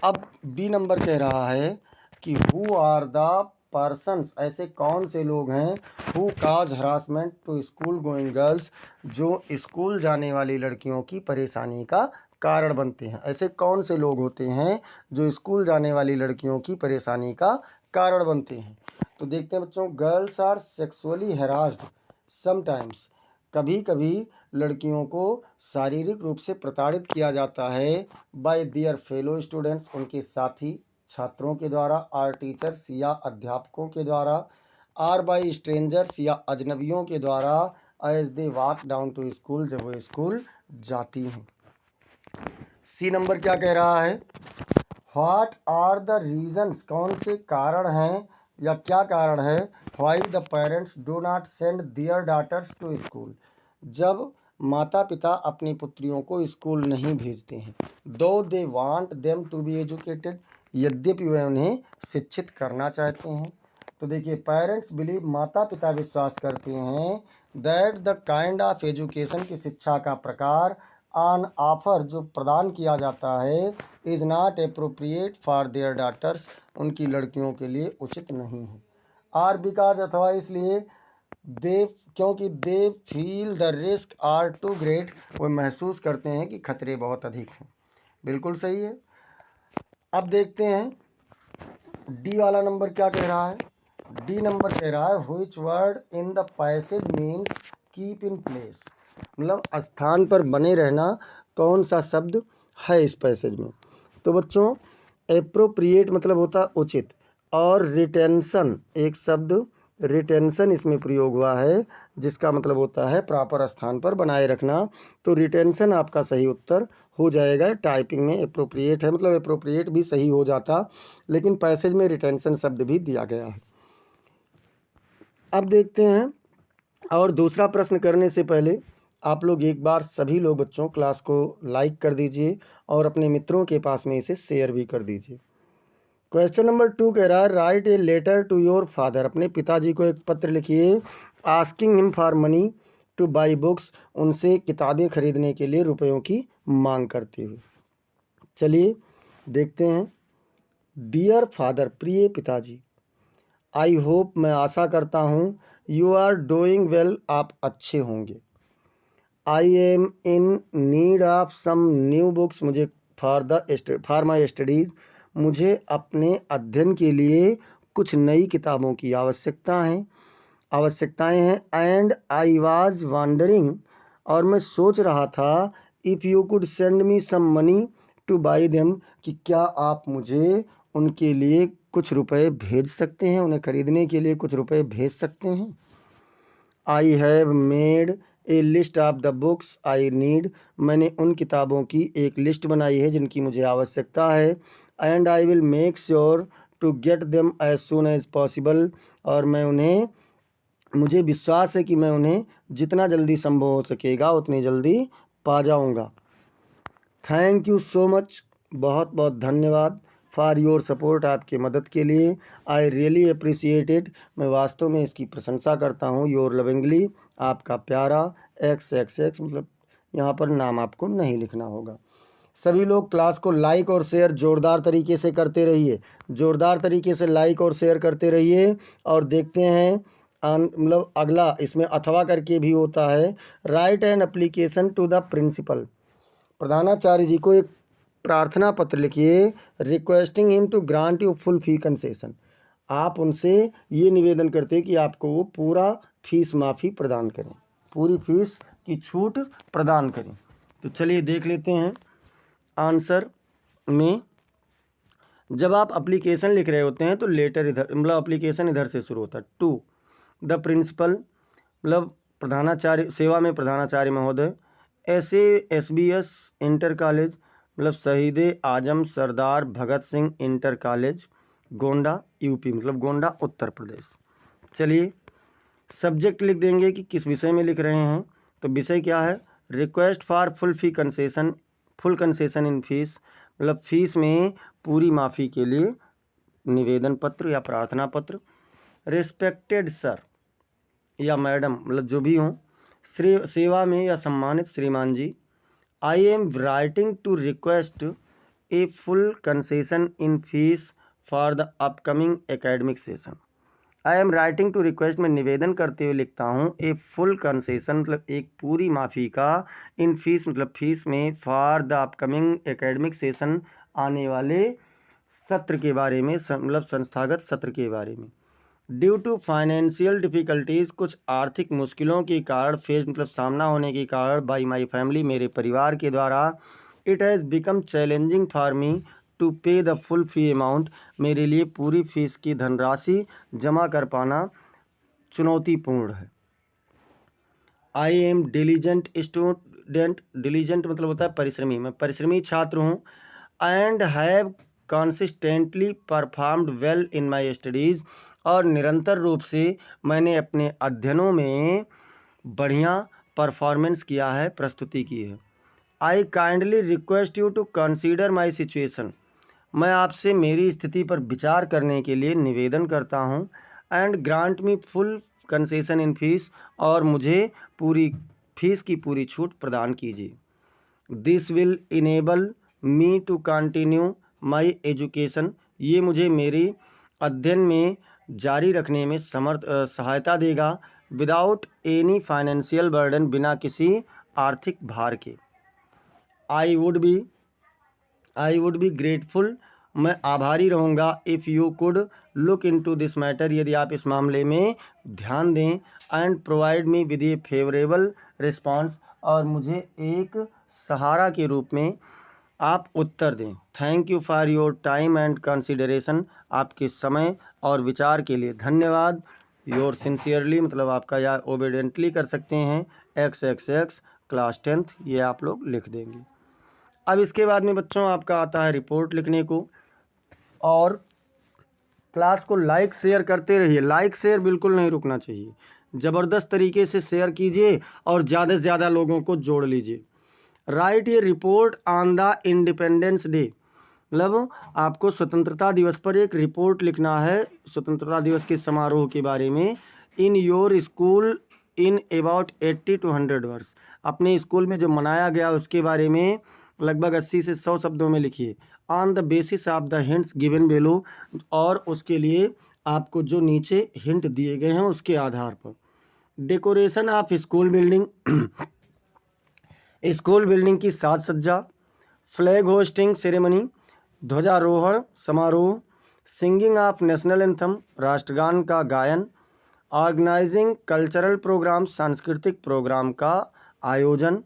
अब बी नंबर कह रहा है कि हु आर द पर्सन्स, ऐसे कौन से लोग हैं, who cause harassment to school going girls, जो स्कूल जाने वाली लड़कियों की परेशानी का कारण बनते हैं। ऐसे कौन से लोग होते हैं जो स्कूल जाने वाली लड़कियों की परेशानी का कारण बनते हैं। तो देखते हैं बच्चों, girls are sexually harassed sometimes, कभी कभी लड़कियों को शारीरिक रूप से प्रताड़ित किया जाता है, बाय दियर फेलो स्टूडेंट्स, उनके साथी छात्रों के द्वारा, आर टीचर्स या अध्यापकों के द्वारा, आर बाय स्ट्रेंजर्स या अजनबियों के द्वारा, as they walk down to school, जब वो स्कूल जाती हैं। सी नंबर क्या कह रहा है, व्हाट आर द रीजन्स, कौन से कारण हैं या क्या कारण है, why the parents do not send their daughters to school, जब माता पिता अपनी पुत्रियों को स्कूल नहीं भेजते हैं। Though they want them to be educated, यद्यपि वे उन्हें शिक्षित करना चाहते हैं। तो देखिए, पेरेंट्स बिलीव, माता पिता विश्वास करते हैं, that the kind of education, की शिक्षा का प्रकार, ऑन ऑफर जो प्रदान किया जाता है is not appropriate for their daughters, उनकी लड़कियों के लिए उचित नहीं है। आर बिकॉज अथवा इसलिए दे क्योंकि they feel the risk are too great, वो महसूस करते हैं कि खतरे बहुत अधिक हैं। बिल्कुल सही है। अब देखते हैं डी वाला नंबर क्या कह रहा है। डी नंबर कह रहा है which word in the passage means keep in place, मतलब स्थान पर बने रहना कौन सा शब्द है इस पैसेज में। तो बच्चों एप्रोप्रिएट मतलब होता उचित, और रिटेंशन एक शब्द रिटेंशन इसमें प्रयोग हुआ है जिसका मतलब होता है प्रॉपर स्थान पर बनाए रखना। तो रिटेंशन आपका सही उत्तर हो जाएगा। टाइपिंग में एप्रोप्रिएट है, मतलब एप्रोप्रिएट भी सही हो जाता, लेकिन पैसेज में रिटेंशन शब्द भी दिया गया है। अब देखते हैं, और दूसरा प्रश्न करने से पहले आप लोग एक बार सभी लोग बच्चों क्लास को लाइक कर दीजिए और अपने मित्रों के पास में इसे शेयर भी कर दीजिए। क्वेश्चन नंबर 2 कह रहा है write a letter to your father, अपने पिताजी को एक पत्र लिखिए asking him for money to buy books, उनसे किताबें खरीदने के लिए रुपयों की मांग करते हुए। चलिए देखते हैं। डियर फादर, प्रिय पिताजी, आई होप मैं आशा करता हूँ यू आर डूइंग वेल, आप अच्छे होंगे। I am in need of some new books, मुझे फॉर माई स्टडीज़, मुझे अपने अध्ययन के लिए कुछ नई किताबों की आवश्यकताएं हैं। एंड आई वाज वंडरिंग, और मैं सोच रहा था if you could send me some money to buy them, कि क्या आप मुझे उनके लिए कुछ रुपए भेज सकते हैं, उन्हें खरीदने के लिए कुछ रुपए भेज सकते हैं। I have made a list of the books I need, मैंने उन किताबों की एक लिस्ट बनाई है जिनकी मुझे आवश्यकता है। And I will make sure to get them as soon as possible, और मुझे विश्वास है कि मैं उन्हें जितना जल्दी संभव हो सकेगा उतनी जल्दी पा जाऊंगा। थैंक यू सो मच, बहुत बहुत धन्यवाद। फॉर योर सपोर्ट, आपकी मदद के लिए। आई रियली अप्रिसिएट इट, मैं वास्तव में इसकी प्रशंसा करता हूँ। योर लविंगली, आपका प्यारा XXX, मतलब यहाँ पर नाम आपको नहीं लिखना होगा। सभी लोग क्लास को लाइक और शेयर जोरदार तरीके से करते रहिए, जोरदार तरीके से लाइक और शेयर करते रहिए। और देखते हैं मतलब अगला इसमें अथवा करके भी होता है। Write an application to the principal, प्रधानाचार्य जी को एक प्रार्थना पत्र लिखिए requesting him to grant you full fee concession, आप उनसे ये निवेदन करते हैं कि आपको वो पूरा फीस माफ़ी प्रदान करें, पूरी फीस की छूट प्रदान करें। तो चलिए देख लेते हैं आंसर में। जब आप एप्लीकेशन लिख रहे होते हैं तो लेटर इधर, मतलब एप्लीकेशन इधर से शुरू होता है। टू द प्रिंसिपल, मतलब प्रधानाचार्य, सेवा में प्रधानाचार्य महोदय। SASBS इंटर कॉलेज, मतलब Shaheed Azam Sardar Bhagat Singh inter college, Gonda UP, मतलब गोंडा उत्तर प्रदेश। चलिए सब्जेक्ट लिख देंगे कि किस विषय में लिख रहे हैं। तो विषय क्या है, request for full concession in fees, मतलब फीस में पूरी माफ़ी के लिए निवेदन पत्र या प्रार्थना पत्र। रिस्पेक्टेड सर या मैडम, मतलब जो भी हों, सेवा में या सम्मानित श्रीमान जी। I am writing to request a full concession in fees for the upcoming academic session. I am writing to request, में निवेदन करते हुए लिखता हूँ ए फुल कंसेशन, मतलब एक पूरी माफ़ी का, इन फीस मतलब फीस में, for the upcoming academic session, आने वाले सत्र के बारे में, मतलब संस्थागत सत्र के बारे में। ड्यू टू फाइनेंशियल डिफ़िकल्टीज़, कुछ आर्थिक मुश्किलों के कारण, फेस मतलब सामना होने के कारण, बाई माई फैमिली, मेरे परिवार के द्वारा, it has become challenging for me to pay the full fee amount, मेरे लिए पूरी फीस की धनराशि जमा कर पाना चुनौतीपूर्ण है। I am diligent student, diligent मतलब होता है परिश्रमी, मैं परिश्रमी छात्र हूँ। And have consistently performed well in my studies, और निरंतर रूप से मैंने अपने अध्ययनों में बढ़िया परफॉर्मेंस किया है, प्रस्तुति की है। I kindly request you to consider my situation, मैं आपसे मेरी स्थिति पर विचार करने के लिए निवेदन करता हूँ। And grant me full concession in fees, और मुझे पूरी फीस की पूरी छूट प्रदान कीजिए। This will enable me to continue my education, ये मुझे मेरी अध्ययन में जारी रखने में सहायता देगा। विदाउट एनी फाइनेंशियल बर्डन, बिना किसी आर्थिक भार के। आई वुड बी ग्रेटफुल, मैं आभारी रहूँगा। If you could look into this matter, यदि आप इस मामले में ध्यान दें। And provide me with A favourable response, और मुझे एक सहारा के रूप में आप उत्तर दें। Thank you for your time and consideration, आपके समय और विचार के लिए धन्यवाद। योर सिंसियरली, मतलब आपका या ओबीडेंटली कर सकते हैं, XXX क्लास 10th, ये आप लोग लिख देंगे। अब इसके बाद में बच्चों आपका आता है रिपोर्ट लिखने को। और क्लास को लाइक शेयर करते रहिए, लाइक शेयर बिल्कुल नहीं रुकना चाहिए, ज़बरदस्त तरीके से शेयर कीजिए और ज़्यादा से ज़्यादा लोगों को जोड़ लीजिए। Right A report on the independence day, मतलब आपको स्वतंत्रता दिवस पर एक रिपोर्ट लिखना है, स्वतंत्रता दिवस के समारोह के बारे में। In your school in about 80 to 100 words, अपने स्कूल में जो मनाया गया उसके बारे में लगभग 80 से 100 शब्दों में लिखिए। On the basis of the hints given below, और उसके लिए आपको जो नीचे हिंट दिए गए हैं उसके आधार पर। Decoration of school building, school building की साज सज्जा। फ्लैग होस्टिंग सेरेमनी, ध्वजारोहण समारोह। सिंगिंग ऑफ नेशनल एंथम, राष्ट्रगान का गायन। ऑर्गेनाइजिंग कल्चरल प्रोग्राम, सांस्कृतिक प्रोग्राम का आयोजन।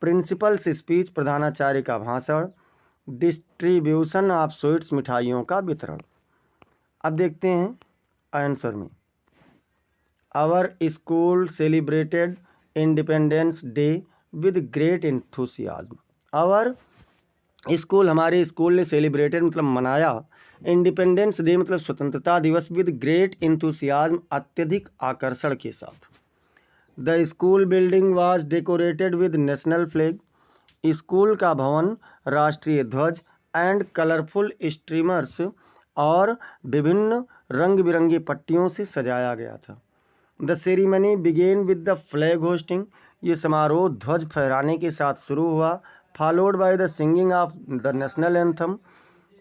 प्रिंसिपल्स स्पीच, प्रधानाचार्य का भाषण। डिस्ट्रीब्यूशन ऑफ स्वीट्स, मिठाइयों का वितरण। अब देखते हैं आंसर में। Our school celebrated independence day with great enthusiasm. Our school, हमारे स्कूल ने सेलिब्रेटेड मतलब मनाया, इंडिपेंडेंस डे मतलब स्वतंत्रता दिवस, विद ग्रेट एंथुसियाज्म, अत्यधिक आकर्षण के साथ। The school building was decorated with national flag, school का भवन राष्ट्रीय ध्वज एंड कलरफुल स्ट्रीमर्स और विभिन्न रंग बिरंगी पट्टियों से सजाया गया था। The ceremony began with the flag hoisting, ये समारोह ध्वज फहराने के साथ शुरू हुआ। Followed by the singing of the national anthem,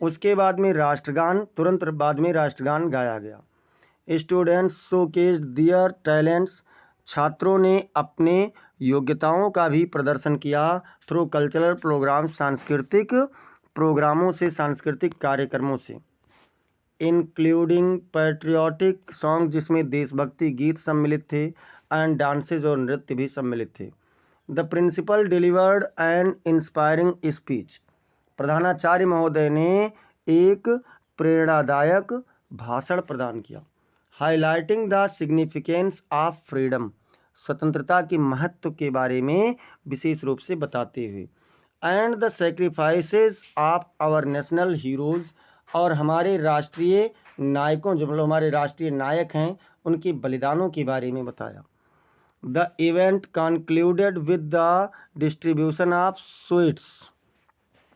उसके बाद में राष्ट्रगान, तुरंत बाद में राष्ट्रगान गाया गया। स्टूडेंट्स शोकेस्ड दियर टैलेंट्स, छात्रों ने अपने योग्यताओं का भी प्रदर्शन किया। थ्रू कल्चरल प्रोग्राम, सांस्कृतिक प्रोग्रामों से, सांस्कृतिक कार्यक्रमों से। इंक्लूडिंग पैट्रियोटिक सॉन्ग, जिसमें देशभक्ति गीत सम्मिलित थे। एंड डांसेज, और नृत्य भी सम्मिलित थे। The principal delivered an inspiring speech, प्रधानाचार्य महोदय ने एक प्रेरणादायक भाषण प्रदान किया। Highlighting the significance of freedom, स्वतंत्रता के महत्व के बारे में विशेष रूप से बताते हुए। And the sacrifices of our national heroes, और हमारे राष्ट्रीय नायकों, जो मतलब हमारे राष्ट्रीय नायक हैं, उनके बलिदानों के बारे में बताया। The event concluded with the distribution of sweets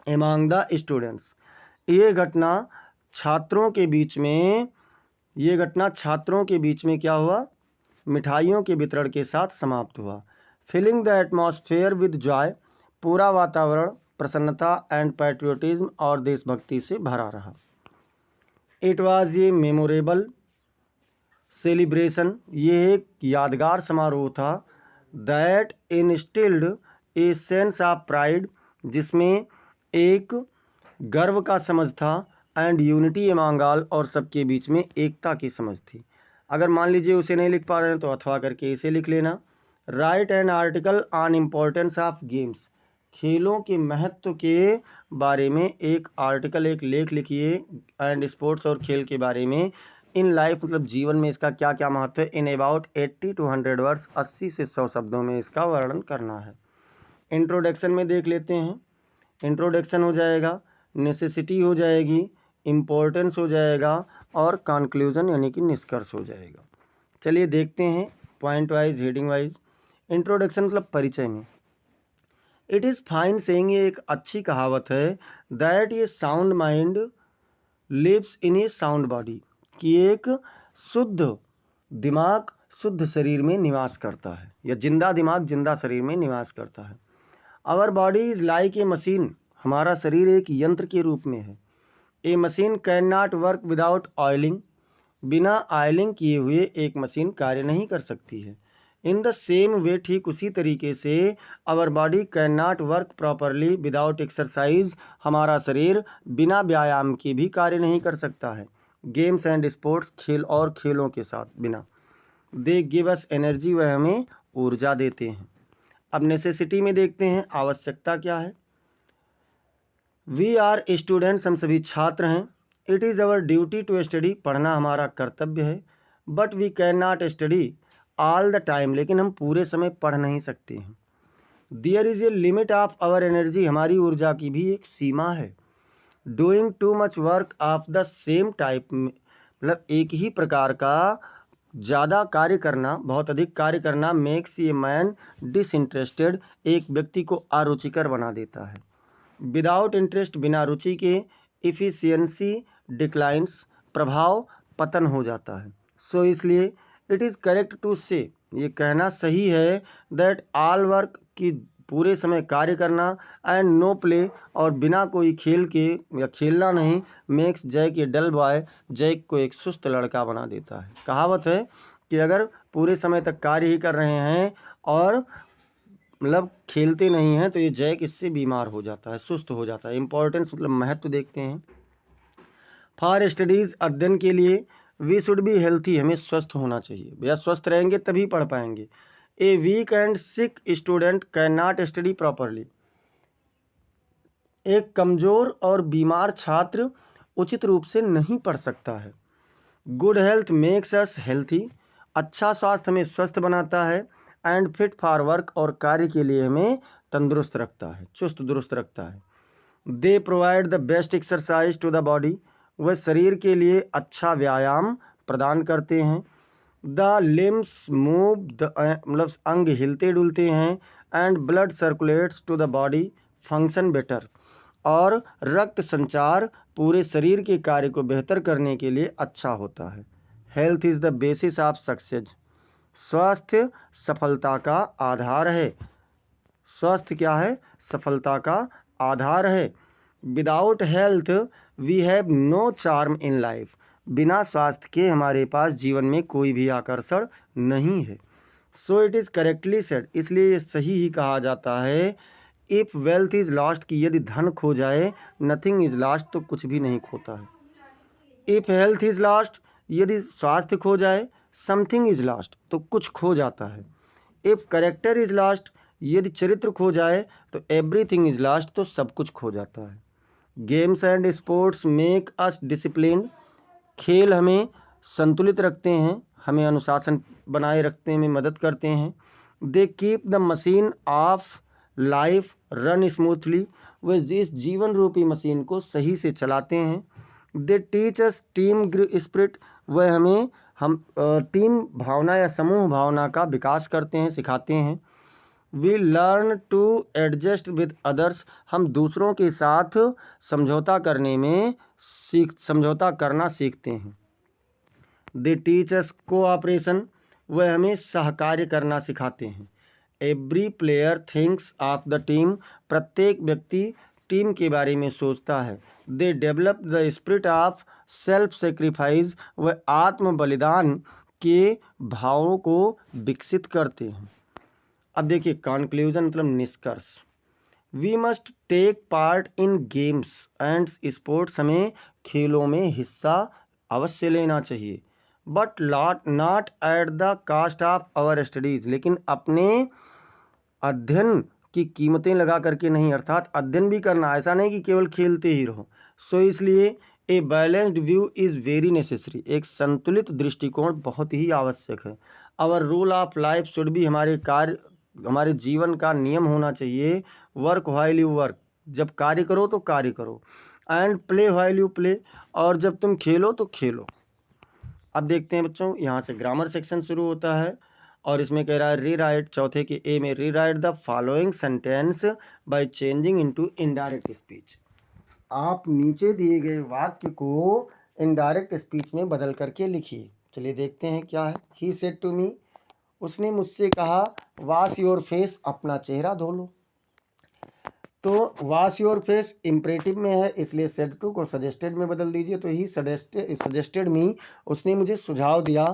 among the students, ये घटना छात्रों के बीच में क्या हुआ, मिठाइयों के वितरण के साथ समाप्त हुआ। Filling the atmosphere with joy, पूरा वातावरण प्रसन्नता एंड पैट्रियोटिज्म और देशभक्ति से भरा रहा। It was a memorable celebration, ये एक यादगार समारोह था। That instilled a sense of pride, जिसमें एक गर्व का समझ था। एंड यूनिटी एमंग ऑल, और सबके बीच में एकता की समझ थी। अगर मान लीजिए उसे नहीं लिख पा रहे हैं तो अथवा करके इसे लिख लेना। Right an article on importance of games, खेलों के महत्व के बारे में एक आर्टिकल, एक लेख लिखिए। एंड स्पोर्ट्स, और खेल के बारे में। इन लाइफ, मतलब जीवन में इसका क्या क्या महत्व है। इन अबाउट 80 to 100 वर्ड्स, 80 से 100 शब्दों में इसका वर्णन करना है। इंट्रोडक्शन में देख लेते हैं। इंट्रोडक्शन हो जाएगा, नेसेसिटी हो जाएगी, इम्पोर्टेंस हो जाएगा, और कंक्लूजन यानी कि निष्कर्ष हो जाएगा। चलिए देखते हैं point wise, heading wise. Introduction मतलब परिचय में। इट इज़ फाइन सेइंग, ये एक अच्छी कहावत है। दैट ये sound mind lives in a sound body, कि एक शुद्ध दिमाग शुद्ध शरीर में निवास करता है, या जिंदा दिमाग जिंदा शरीर में निवास करता है। Our body is like a machine, हमारा शरीर एक यंत्र के रूप में है। A machine can not work without oiling, बिना ऑयलिंग किए हुए एक मशीन कार्य नहीं कर सकती है। इन द सेम वे, ठीक उसी तरीके से our body can not work properly without exercise, हमारा शरीर बिना व्यायाम के भी कार्य नहीं कर सकता है। गेम्स एंड स्पोर्ट्स, खेल और खेलों के साथ बिना। दे गिव अस एनर्जी, वह हमें ऊर्जा देते हैं। अब नेसेसिटी में देखते हैं आवश्यकता क्या है। वी आर स्टूडेंट्स, हम सभी छात्र हैं। It is our duty to study, पढ़ना हमारा कर्तव्य है। But we can not study all the time, लेकिन हम पूरे समय पढ़ नहीं सकते हैं। There is a limit of our energy, हमारी ऊर्जा की भी एक सीमा है। Doing too much work of the same type, मतलब एक ही प्रकार का ज़्यादा कार्य करना, बहुत अधिक कार्य करना, मेक्स ए मैन डिसइंटरेस्टेड, एक व्यक्ति को अरुचिकर बना देता है। विदाउट इंटरेस्ट, बिना रुचि के, इफ़िशियंसी डिक्लाइंस, प्रभाव पतन हो जाता है। सो इसलिए इट इज़ करेक्ट टू से, ये कहना सही है, दैट ऑल वर्क, की पूरे समय कार्य करना, एंड नो प्ले, और बिना कोई खेल के या खेलना नहीं, मेक्स जैक ए डल बॉय, जैक को एक सुस्त लड़का बना देता है। कहावत है कि अगर पूरे समय तक कार्य ही कर रहे हैं और मतलब खेलते नहीं हैं तो ये जैक इससे बीमार हो जाता है, सुस्त हो जाता है। इम्पोर्टेंस मतलब महत्व देखते हैं। फॉर स्टडीज़, अध्ययन के लिए। वी शुड बी हेल्थी, हमें स्वस्थ होना चाहिए, भैया स्वस्थ रहेंगे तभी पढ़ पाएंगे। A weak and sick student can not study properly, एक कमज़ोर और बीमार छात्र उचित रूप से नहीं पढ़ सकता है। Good health makes us healthy, अच्छा स्वास्थ्य हमें स्वस्थ बनाता है। एंड फिट फॉर वर्क, और कार्य के लिए हमें तंदुरुस्त रखता है, चुस्त दुरुस्त रखता है। They provide the best exercise to the body, वह शरीर के लिए अच्छा व्यायाम प्रदान करते हैं। द लिम्स मूव, द मतलब अंग हिलते डुलते हैं। And blood circulates to the body function better, और रक्त संचार पूरे शरीर के कार्य को बेहतर करने के लिए अच्छा होता है। Health is the basis of success, स्वास्थ्य सफलता का आधार है। स्वास्थ्य क्या है? सफलता का आधार है। Without health we have no charm in life, बिना स्वास्थ्य के हमारे पास जीवन में कोई भी आकर्षण नहीं है। So it is correctly said, इसलिए ये सही ही कहा जाता है, इफ़ वेल्थ इज़ लॉस्ट, कि यदि धन खो जाए, नथिंग इज़ लॉस्ट, तो कुछ भी नहीं खोता है। इफ़ हेल्थ इज़ लॉस्ट, यदि स्वास्थ्य खो जाए, समथिंग इज़ लॉस्ट, तो कुछ खो जाता है। इफ़ करेक्टर इज़ लॉस्ट, यदि चरित्र खो जाए, तो एवरीथिंग इज़ लॉस्ट, तो सब कुछ खो जाता है। Games and sports make us discipline, खेल हमें संतुलित रखते हैं, हमें अनुशासन बनाए रखने में मदद करते हैं। They keep the machine of life run smoothly, वे इस जीवन रूपी मशीन को सही से चलाते हैं। They teach us team spirit, वह हमें टीम भावना या समूह भावना का विकास करते हैं, सिखाते हैं। We learn to adjust with others, हम दूसरों के साथ समझौता करने में समझौता करना सीखते हैं। दे टीच अस कोऑपरेशन, वह हमें सहकार्य करना सिखाते हैं। Every player thinks of the team, प्रत्येक व्यक्ति टीम के बारे में सोचता है। They develop the spirit of self sacrifice, वह आत्म बलिदान के भावों को विकसित करते हैं। अब देखिए कंक्लूजन मतलब निष्कर्ष। We must take part in games and sports, हमें खेलों में हिस्सा अवश्य लेना चाहिए। But not at the cost of our studies, लेकिन अपने अध्ययन की कीमतें लगा करके नहीं, अर्थात अध्ययन भी करना, ऐसा नहीं कि केवल खेलते ही रहो। सो इसलिए a balanced view is very necessary, एक संतुलित दृष्टिकोण बहुत ही आवश्यक है। Our rule of life should be, हमारे जीवन का नियम होना चाहिए, वर्क व्हाइल यू वर्क, जब कार्य करो तो कार्य करो, and play while you play, और जब तुम खेलो तो खेलो। अब देखते हैं बच्चों, यहाँ से ग्रामर सेक्शन शुरू होता है और इसमें कह रहा है री राइट, चौथे के ए में, री right the following sentence by changing into indirect speech. आप नीचे दिए गए वाक्य को इनडायरेक्ट स्पीच में बदल करके लिखिए। चलिए देखते हैं क्या है। ही सेड टू मी, उसने मुझसे कहा, वॉश योर फेस, अपना चेहरा धो लो। तो वॉश योर फेस इम्परेटिव में है, इसलिए सेड टू को सजेस्टेड में बदल दीजिए। तो ही सजेस्टेड मी, उसने मुझे सुझाव दिया।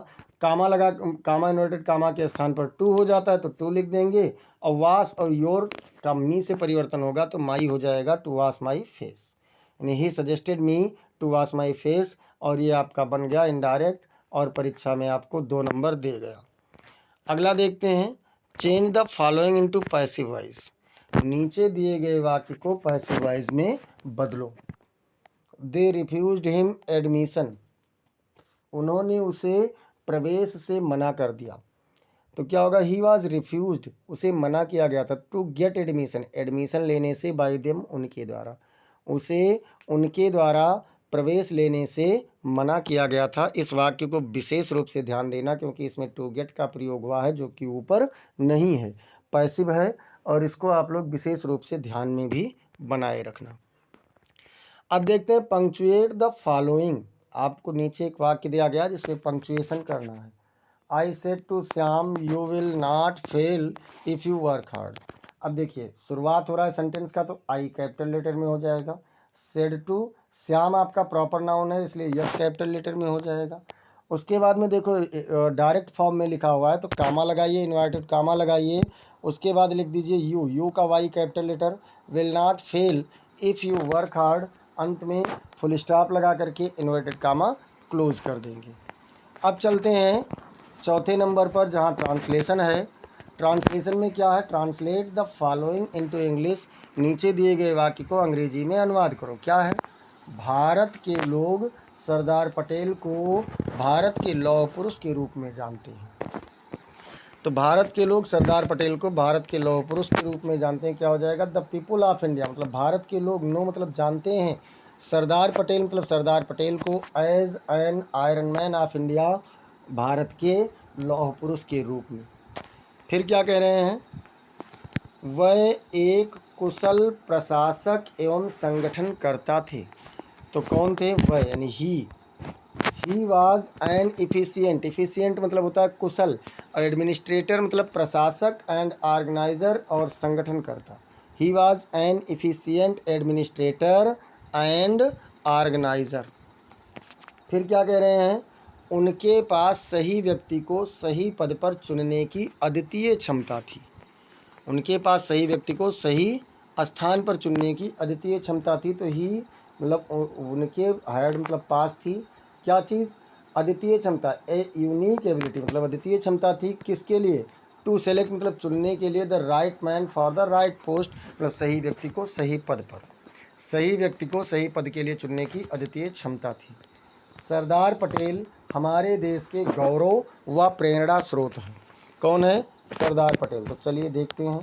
कामा लगा, कामा इन्वर्टेड कामा के स्थान पर टू हो जाता है तो टू लिख देंगे, और वॉश और योर का मी से परिवर्तन होगा तो माई हो जाएगा, टू वॉश माई फेस। यानी he suggested me to wash my face, और ये आपका बन गया इनडायरेक्ट, और परीक्षा में आपको 2 नंबर दे गया। अगला देखते हैं, change the following into passive voice. नीचे दिए गए वाक्य को पैसिव वॉइस में बदलो। दे रिफ्यूज्ड हिम एडमिशन, उन्होंने उसे प्रवेश से मना कर दिया। तो क्या होगा, ही वॉज रिफ्यूज्ड, उसे मना किया गया था, टू गेट एडमिशन, एडमिशन लेने से, बाय देम, उनके द्वारा, उसे उनके द्वारा प्रवेश लेने से मना किया गया था। इस वाक्य को विशेष रूप से ध्यान देना, क्योंकि इसमें टू गेट का प्रयोग हुआ है जो कि ऊपर नहीं है, पैसिव है, और इसको आप लोग विशेष रूप से ध्यान में भी बनाए रखना। अब देखते हैं पंक्चुएट द फॉलोइंग। आपको नीचे एक वाक्य दिया गया जिसमें पंक्चुएशन करना है। I said to Shyam you will not fail if you work hard. अब देखिए शुरुआत हो रहा है सेंटेंस का, तो आई कैपिटल लेटर में हो जाएगा। सेड टू, श्याम आपका प्रॉपर नाउन है इसलिए यस कैपिटल लेटर में हो जाएगा। उसके बाद में देखो डायरेक्ट फॉर्म में लिखा हुआ है तो कामा लगाइए, इन्वर्टेड कामा लगाइए, उसके बाद लिख दीजिए यू, यू का Y capital letter, will not fail if you work hard, अंत में फुल स्टॉप लगा करके इन्वर्टेड कामा क्लोज कर देंगे। अब चलते हैं चौथे नंबर पर जहाँ ट्रांसलेशन है। ट्रांसलेशन में क्या है, translate the following into English. नीचे दिए गए वाक्य को अंग्रेजी में अनुवाद करो। क्या है, भारत के लोग सरदार पटेल को भारत के लौह पुरुष के रूप में जानते हैं। तो भारत के लोग सरदार पटेल को भारत के लौह पुरुष के रूप में जानते हैं। क्या हो जाएगा, द पीपुल ऑफ इंडिया, मतलब भारत के लोग, नो मतलब जानते हैं, सरदार पटेल मतलब सरदार पटेल को as an iron man of India, Bharat के लौह पुरुष के रूप में। फिर क्या कह रहे हैं, वह एक कुशल प्रशासक एवं संगठनकर्ता थे। तो कौन थे, वह यानी ही वॉज एन इफिशियंट, इफिशियंट मतलब होता है कुशल, और एडमिनिस्ट्रेटर मतलब प्रशासक, एंड ऑर्गेनाइजर और संगठनकर्ता। He was an efficient administrator and organiser. फिर क्या कह रहे हैं, उनके पास सही व्यक्ति को सही पद पर चुनने की अद्वितीय क्षमता थी। उनके पास सही व्यक्ति को सही स्थान पर चुनने की अद्वितीय क्षमता थी। तो ही मतलब उनके हायर्ड मतलब पास थी, क्या चीज़, अद्वितीय क्षमता, ए यूनिक एबिलिटी मतलब अद्वितीय क्षमता थी, किसके लिए, टू सेलेक्ट मतलब चुनने के लिए, the right man for the right post मतलब सही व्यक्ति को सही पद पर, सही व्यक्ति को सही पद के लिए चुनने की अद्वितीय क्षमता थी। सरदार पटेल हमारे देश के गौरव व प्रेरणा स्रोत हैं। कौन है, सरदार पटेल। तो चलिए देखते हैं,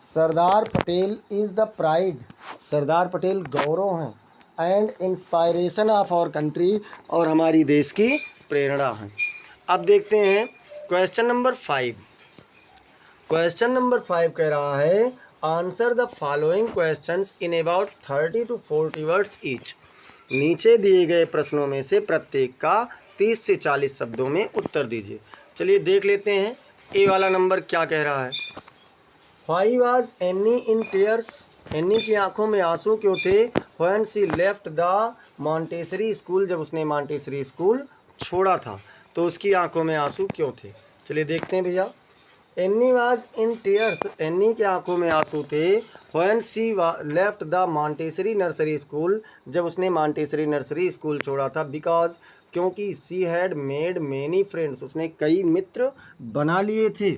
Sardar Patel is the pride, Sardar Patel गौरव हैं, and inspiration of our country, और हमारी देश की प्रेरणा है। अब देखते हैं क्वेश्चन नंबर 5। क्वेश्चन नंबर 5 कह रहा है, answer the following questions in about 30 to 40 words each. नीचे दिए गए प्रश्नों में से प्रत्येक का 30 से 40 शब्दों में उत्तर दीजिए। चलिए देख लेते हैं, ए वाला नंबर क्या कह रहा है, why was any in tears, any की आंखों में आंसू क्यों थे, when she left the Montessori school, जब उसने मॉन्टेसरी स्कूल छोड़ा था तो उसकी आंखों में आंसू क्यों थे। चलिए देखते हैं भैया, Annie was in tears, Annie के आंखों में आंसू थे, when she left the montessori nursery school, जब उसने मॉन्टेसरी नर्सरी स्कूल छोड़ा था, बिकॉज क्योंकि she had made many friends, उसने कई मित्र बना लिए थे,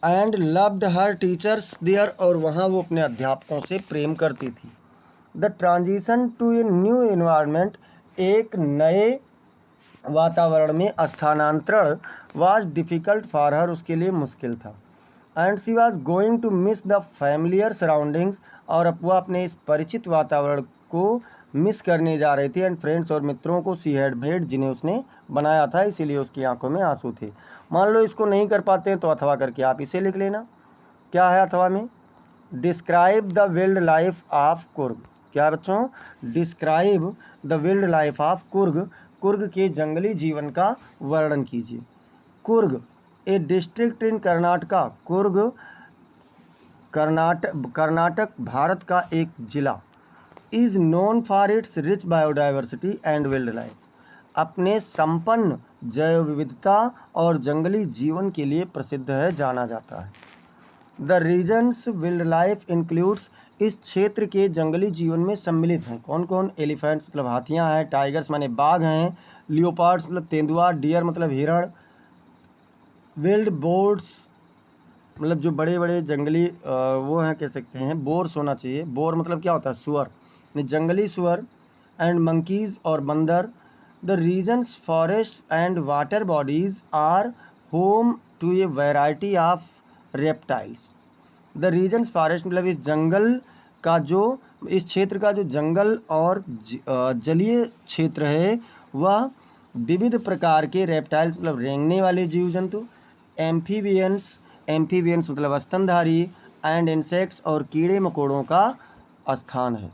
and loved her teachers there, और वहाँ वो अपने अध्यापकों से प्रेम करती थी। The transition to a new environment, एक नए वातावरण में स्थानांतरण, वाज डिफ़िकल्ट फॉर हर, उसके लिए मुश्किल था, and she was going to miss the familiar surroundings, और अब वह अपने इस परिचित वातावरण को मिस करने जा रही थी, एंड फ्रेंड्स और मित्रों को शी हैड मेड, जिन्हें उसने बनाया था, इसीलिए उसकी आंखों में आंसू थे। मान लो इसको नहीं कर पाते हैं तो अथवा करके आप इसे लिख लेना। क्या है अथवा में, describe the wild life of Coorg. क्या बच्चों, describe the wild life of Coorg, Coorg के जंगली जीवन का वर्णन कीजिए। कुर्ग ए डिस्ट्रिक्ट इन कर्नाटका, कुर्ग कर्नाटक भारत का एक जिला is known for its rich biodiversity and wild life, अपने संपन्न जैव विविधता और जंगली जीवन के लिए प्रसिद्ध है, जाना जाता है। The region's wild life includes, इस क्षेत्र के जंगली जीवन में सम्मिलित हैं कौन कौन? एलिफेंट्स मतलब हाथियाँ हैं, टाइगर्स माने बाघ हैं, लियोपार्ड्स मतलब तेंदुआ, डियर मतलब हिरण, विल्ड बोर्ड्स मतलब जो बड़े बड़े जंगली वो हैं, कह सकते हैं बोर्स होना चाहिए, बोर मतलब क्या होता है? सुअर, जंगली सुअर, एंड मंकीज और बंदर। The region's forest and water bodies are home to a variety of reptiles. The region's forest मतलब इस जंगल का जो, इस क्षेत्र का जो जंगल और जलीय क्षेत्र है वह विविध प्रकार के रेप्टाइल्स मतलब रेंगने वाले जीव जंतु, एम्फीबियंस मतलब स्तनधारी, एंड इंसेक्ट्स और कीड़े मकोड़ों का स्थान है।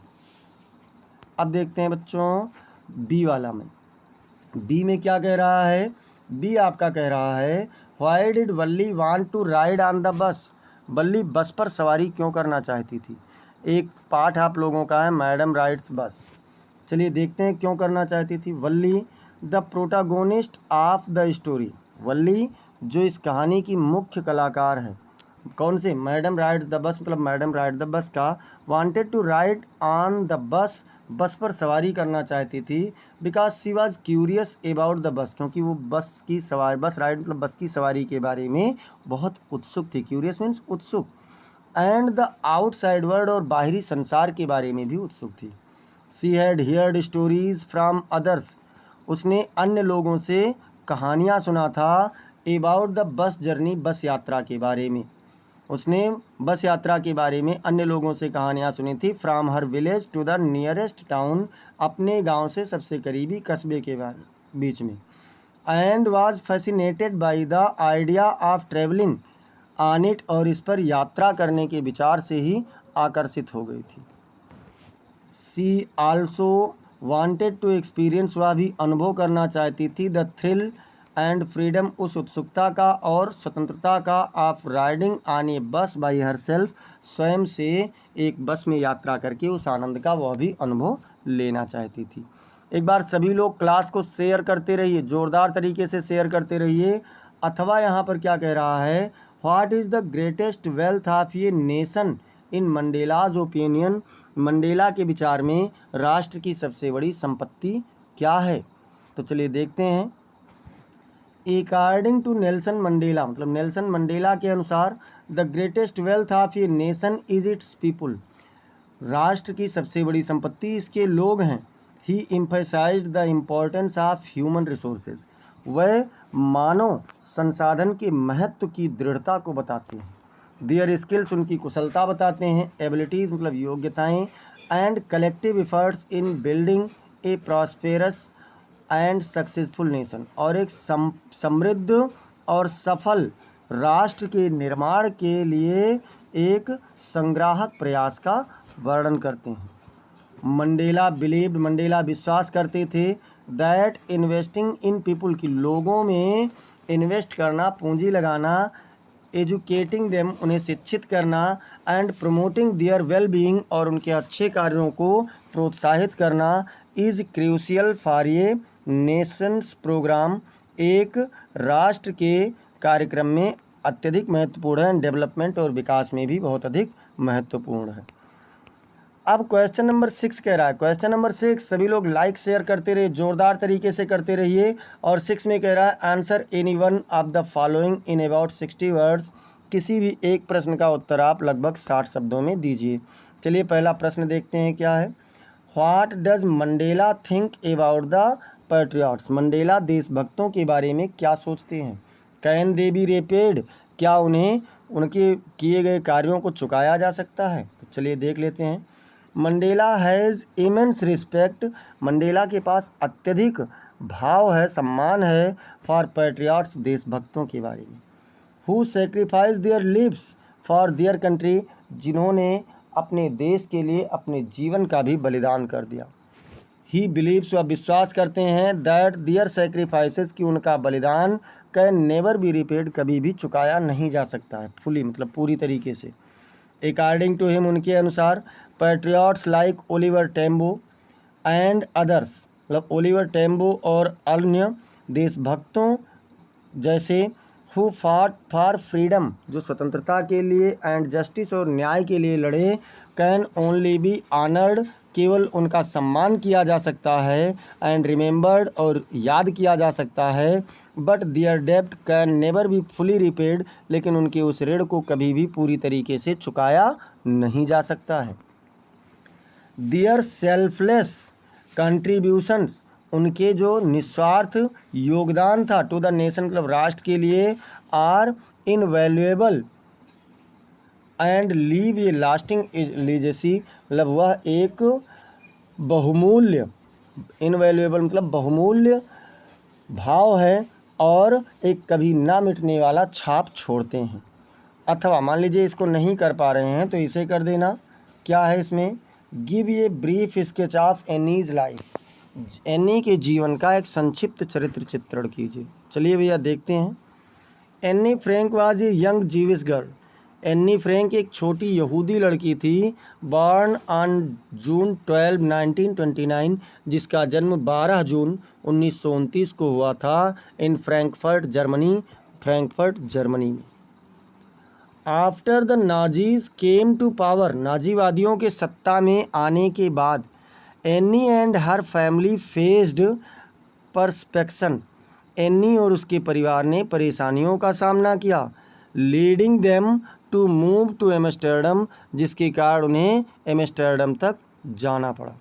अब देखते हैं बच्चों बी वाला में, बी में क्या कह रहा है? बी आपका कह रहा है why did Valli want to ride on the bus, Valli बस पर सवारी क्यों करना चाहती थी? एक पाठ आप लोगों का है मैडम राइड्स बस। चलिए देखते हैं क्यों करना चाहती थी Valli. The protagonist of the story, Valli जो इस कहानी की मुख्य कलाकार है, कौन से? मैडम राइड्स द बस मतलब मैडम राइड द बस का, wanted to ride on the bus, bus पर सवारी करना चाहती थी, because she was curious about the bus, क्योंकि वो बस की सवारी, बस राइड मतलब बस की सवारी के बारे में बहुत उत्सुक थी। क्यूरियस मीन्स उत्सुक, एंड द आउटसाइड वर्ल्ड और बाहरी संसार के बारे में भी उत्सुक थी। She had heard stories from others, उसने अन्य लोगों से कहानियाँ सुना था, अबाउट द बस जर्नी, बस यात्रा के बारे में, उसने बस यात्रा के बारे में अन्य लोगों से कहानियाँ सुनी थी। From her village to the nearest town, अपने गांव से सबसे करीबी कस्बे के बीच में, and was fascinated by the idea of travelling on it, और इस पर यात्रा करने के विचार से ही आकर्षित हो गई थी। सी आल्सो वांटेड टू एक्सपीरियंस, वह भी अनुभव करना चाहती थी, द थ्रिल एंड फ्रीडम, उस उत्सुकता का और स्वतंत्रता का, ऑफ राइडिंग ऑन ए बस बाई हर सेल्फ, स्वयं से एक बस में यात्रा करके उस आनंद का वह भी अनुभव लेना चाहती थी। एक बार सभी लोग क्लास को शेयर करते रहिए, ज़ोरदार तरीके से शेयर करते रहिए। अथवा यहाँ पर क्या कह रहा है? What is the greatest wealth of a nation in Mandela's opinion, Mandela के विचार में राष्ट्र की सबसे बड़ी संपत्ति क्या है? तो चलिए देखते हैं। अकॉर्डिंग टू नेल्सन मंडेला, मतलब नेल्सन मंडेला के अनुसार, the greatest wealth of a nation is its people, राष्ट्र की सबसे बड़ी संपत्ति इसके लोग हैं। He emphasised the importance of human resources, वह मानव संसाधन के महत्व की दृढ़ता को बताते हैं। देयर स्किल्स, उनकी कुशलता बताते हैं। एबिलिटीज़ मतलब योग्यताएं। And collective efforts in building a prosperous and successful nation, और एक समृद्ध और सफल राष्ट्र के निर्माण के लिए एक संग्राहक प्रयास का वर्णन करते हैं। मंडेला बिलीव्ड, मंडेला विश्वास करते थे, दैट इन्वेस्टिंग इन पीपुल, की लोगों में इन्वेस्ट करना, पूंजी लगाना, एजुकेटिंग देम, उन्हें शिक्षित करना, and promoting their well being, और उनके अच्छे कार्यों को प्रोत्साहित करना, is crucial for a nation's programme, एक राष्ट्र के कार्यक्रम में अत्यधिक महत्वपूर्ण है। डेवलपमेंट और विकास में भी बहुत अधिक महत्वपूर्ण है। अब क्वेश्चन नंबर 6 कह रहा है, क्वेश्चन नंबर 6 सभी लोग लाइक शेयर करते रहिए, जोरदार तरीके से करते रहिए। और 6 में कह रहा है answer any one of the following in about 60 words, किसी भी एक प्रश्न का उत्तर आप लगभग 60 शब्दों में दीजिए। चलिए पहला प्रश्न देखते हैं क्या है। What does Mandela think about the patriots, Mandela देशभक्तों के बारे में क्या सोचते हैं। कैन दे बी रेपेड, क्या उन्हें उनके किए गए कार्यों को चुकाया जा सकता है। तो चलिए देख लेते हैं। Mandela has immense respect, Mandela के पास अत्यधिक भाव है, सम्मान है, फॉर पैट्रियट्स, देशभक्तों के बारे में। Who sacrifice their lives for their country, जिन्होंने अपने देश के लिए अपने जीवन का भी बलिदान कर दिया। ही बिलीव्स, वह विश्वास करते हैं, दैट देयर सेक्रीफाइसेस, कि उनका बलिदान कैन नेवर बी रिपेड, कभी भी चुकाया नहीं जा सकता है। फुली मतलब पूरी तरीके से। अकॉर्डिंग टू हिम, उनके अनुसार, patriots like Oliver Tambo and others, मतलब ओलिवर टेम्बो और अन्य देशभक्तों जैसे हु फाट फॉर फ्रीडम, जो स्वतंत्रता के लिए, एंड जस्टिस और न्याय के लिए लड़े, कैन ओनली बी ऑनर्ड, केवल उनका सम्मान किया जा सकता है, एंड रिमेंबर्ड और याद किया जा सकता है, बट दियर डेब्ट can never be fully repaid, लेकिन उनके उस ऋण को कभी भी पूरी तरीके से चुकाया नहीं जा सकता है। दियर सेल्फलेस कंट्रीब्यूशंस, उनके जो निस्वार्थ योगदान था टू द नेशन, मतलब राष्ट्र के लिए, are invaluable and leave a lasting legacy, मतलब वह एक बहुमूल्य, इनवैल्यूएबल मतलब बहुमूल्य भाव है और एक कभी ना मिटने वाला छाप छोड़ते हैं। अथवा मान लीजिए इसको नहीं कर पा रहे हैं तो इसे कर देना, क्या है इसमें, give a brief sketch of Annie's life, any के जीवन का एक संक्षिप्त चरित्र चित्रण कीजिए। चलिए भैया देखते हैं। Anne Frank was a young जीविश girl, Anne Frank एक छोटी यहूदी लड़की थी, बॉर्न ऑन जून 12, 1929, जिसका जन्म 12 जून 1929 को हुआ था, in Frankfurt Germany, Frankfurt Germany में। After the Nazis came to power, नाजीवादियों के सत्ता में आने के बाद, Anne and her family faced persecution, Anne और उसके परिवार ने परेशानियों का सामना किया, leading them to move to Amsterdam, जिसके कारण उन्हें एम्स्टर्डम तक जाना पड़ा।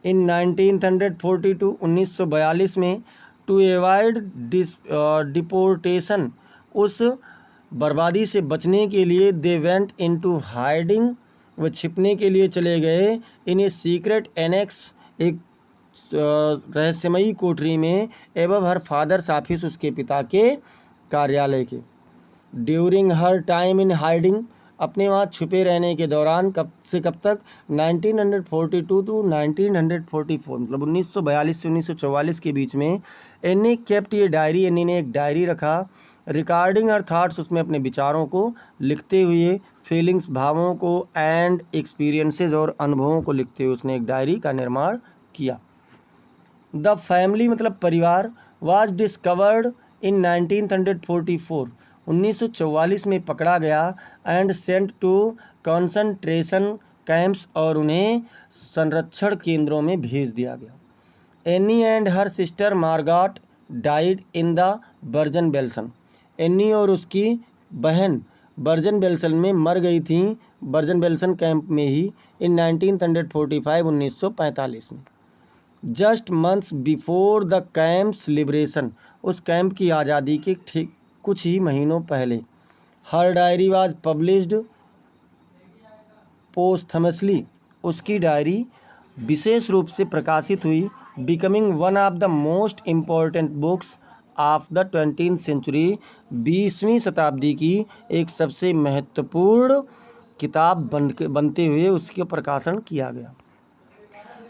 इन 1942, 1942 में, टू एवॉइड डिपोर्टेशन, उस बर्बादी से बचने के लिए, दे वेंट इनटू हाइडिंग, वह छिपने के लिए चले गए, इन ए सीक्रेट एनेक्स, एक रहस्यमयी कोठरी में, एवं हर फादर्स ऑफिस, उसके पिता के कार्यालय के। During her time in hiding, अपने वहाँ छुपे रहने के दौरान, कब से कब तक, 1942 टू 1944, मतलब 1942 से 1944 के बीच में, एनी केप्ट ये डायरी, एनी ने एक डायरी रखा, रिकॉर्डिंग हर थाट्स, उसमें अपने विचारों को लिखते हुए, फीलिंग्स भावों को, एंड एक्सपीरियंसेस और अनुभवों को लिखते हुए उसने एक डायरी का निर्माण किया। द फैमिली मतलब परिवार, वाज डिस्कवर्ड इन 1944, 1944 में पकड़ा गया, and sent to concentration camps, और उन्हें संरक्षण केंद्रों में भेज दिया गया। Anne and her sister Margot died in the Bergen Belsen, Anne और उसकी बहन बर्जन बेल्सन में मर गई थी, बर्जन बेल्सन कैंप में ही, इन 1945, 1945 में। Just months before the camps liberation, उस कैंप की आज़ादी के ठीक कुछ ही महीनों पहले, हर डायरी वाज पब्लिश्ड पोस्थमसली, उसकी डायरी विशेष रूप से प्रकाशित हुई, becoming one of the most important books of the 20th century, 20वीं शताब्दी की एक सबसे महत्वपूर्ण किताब बनते हुए उसका प्रकाशन किया गया।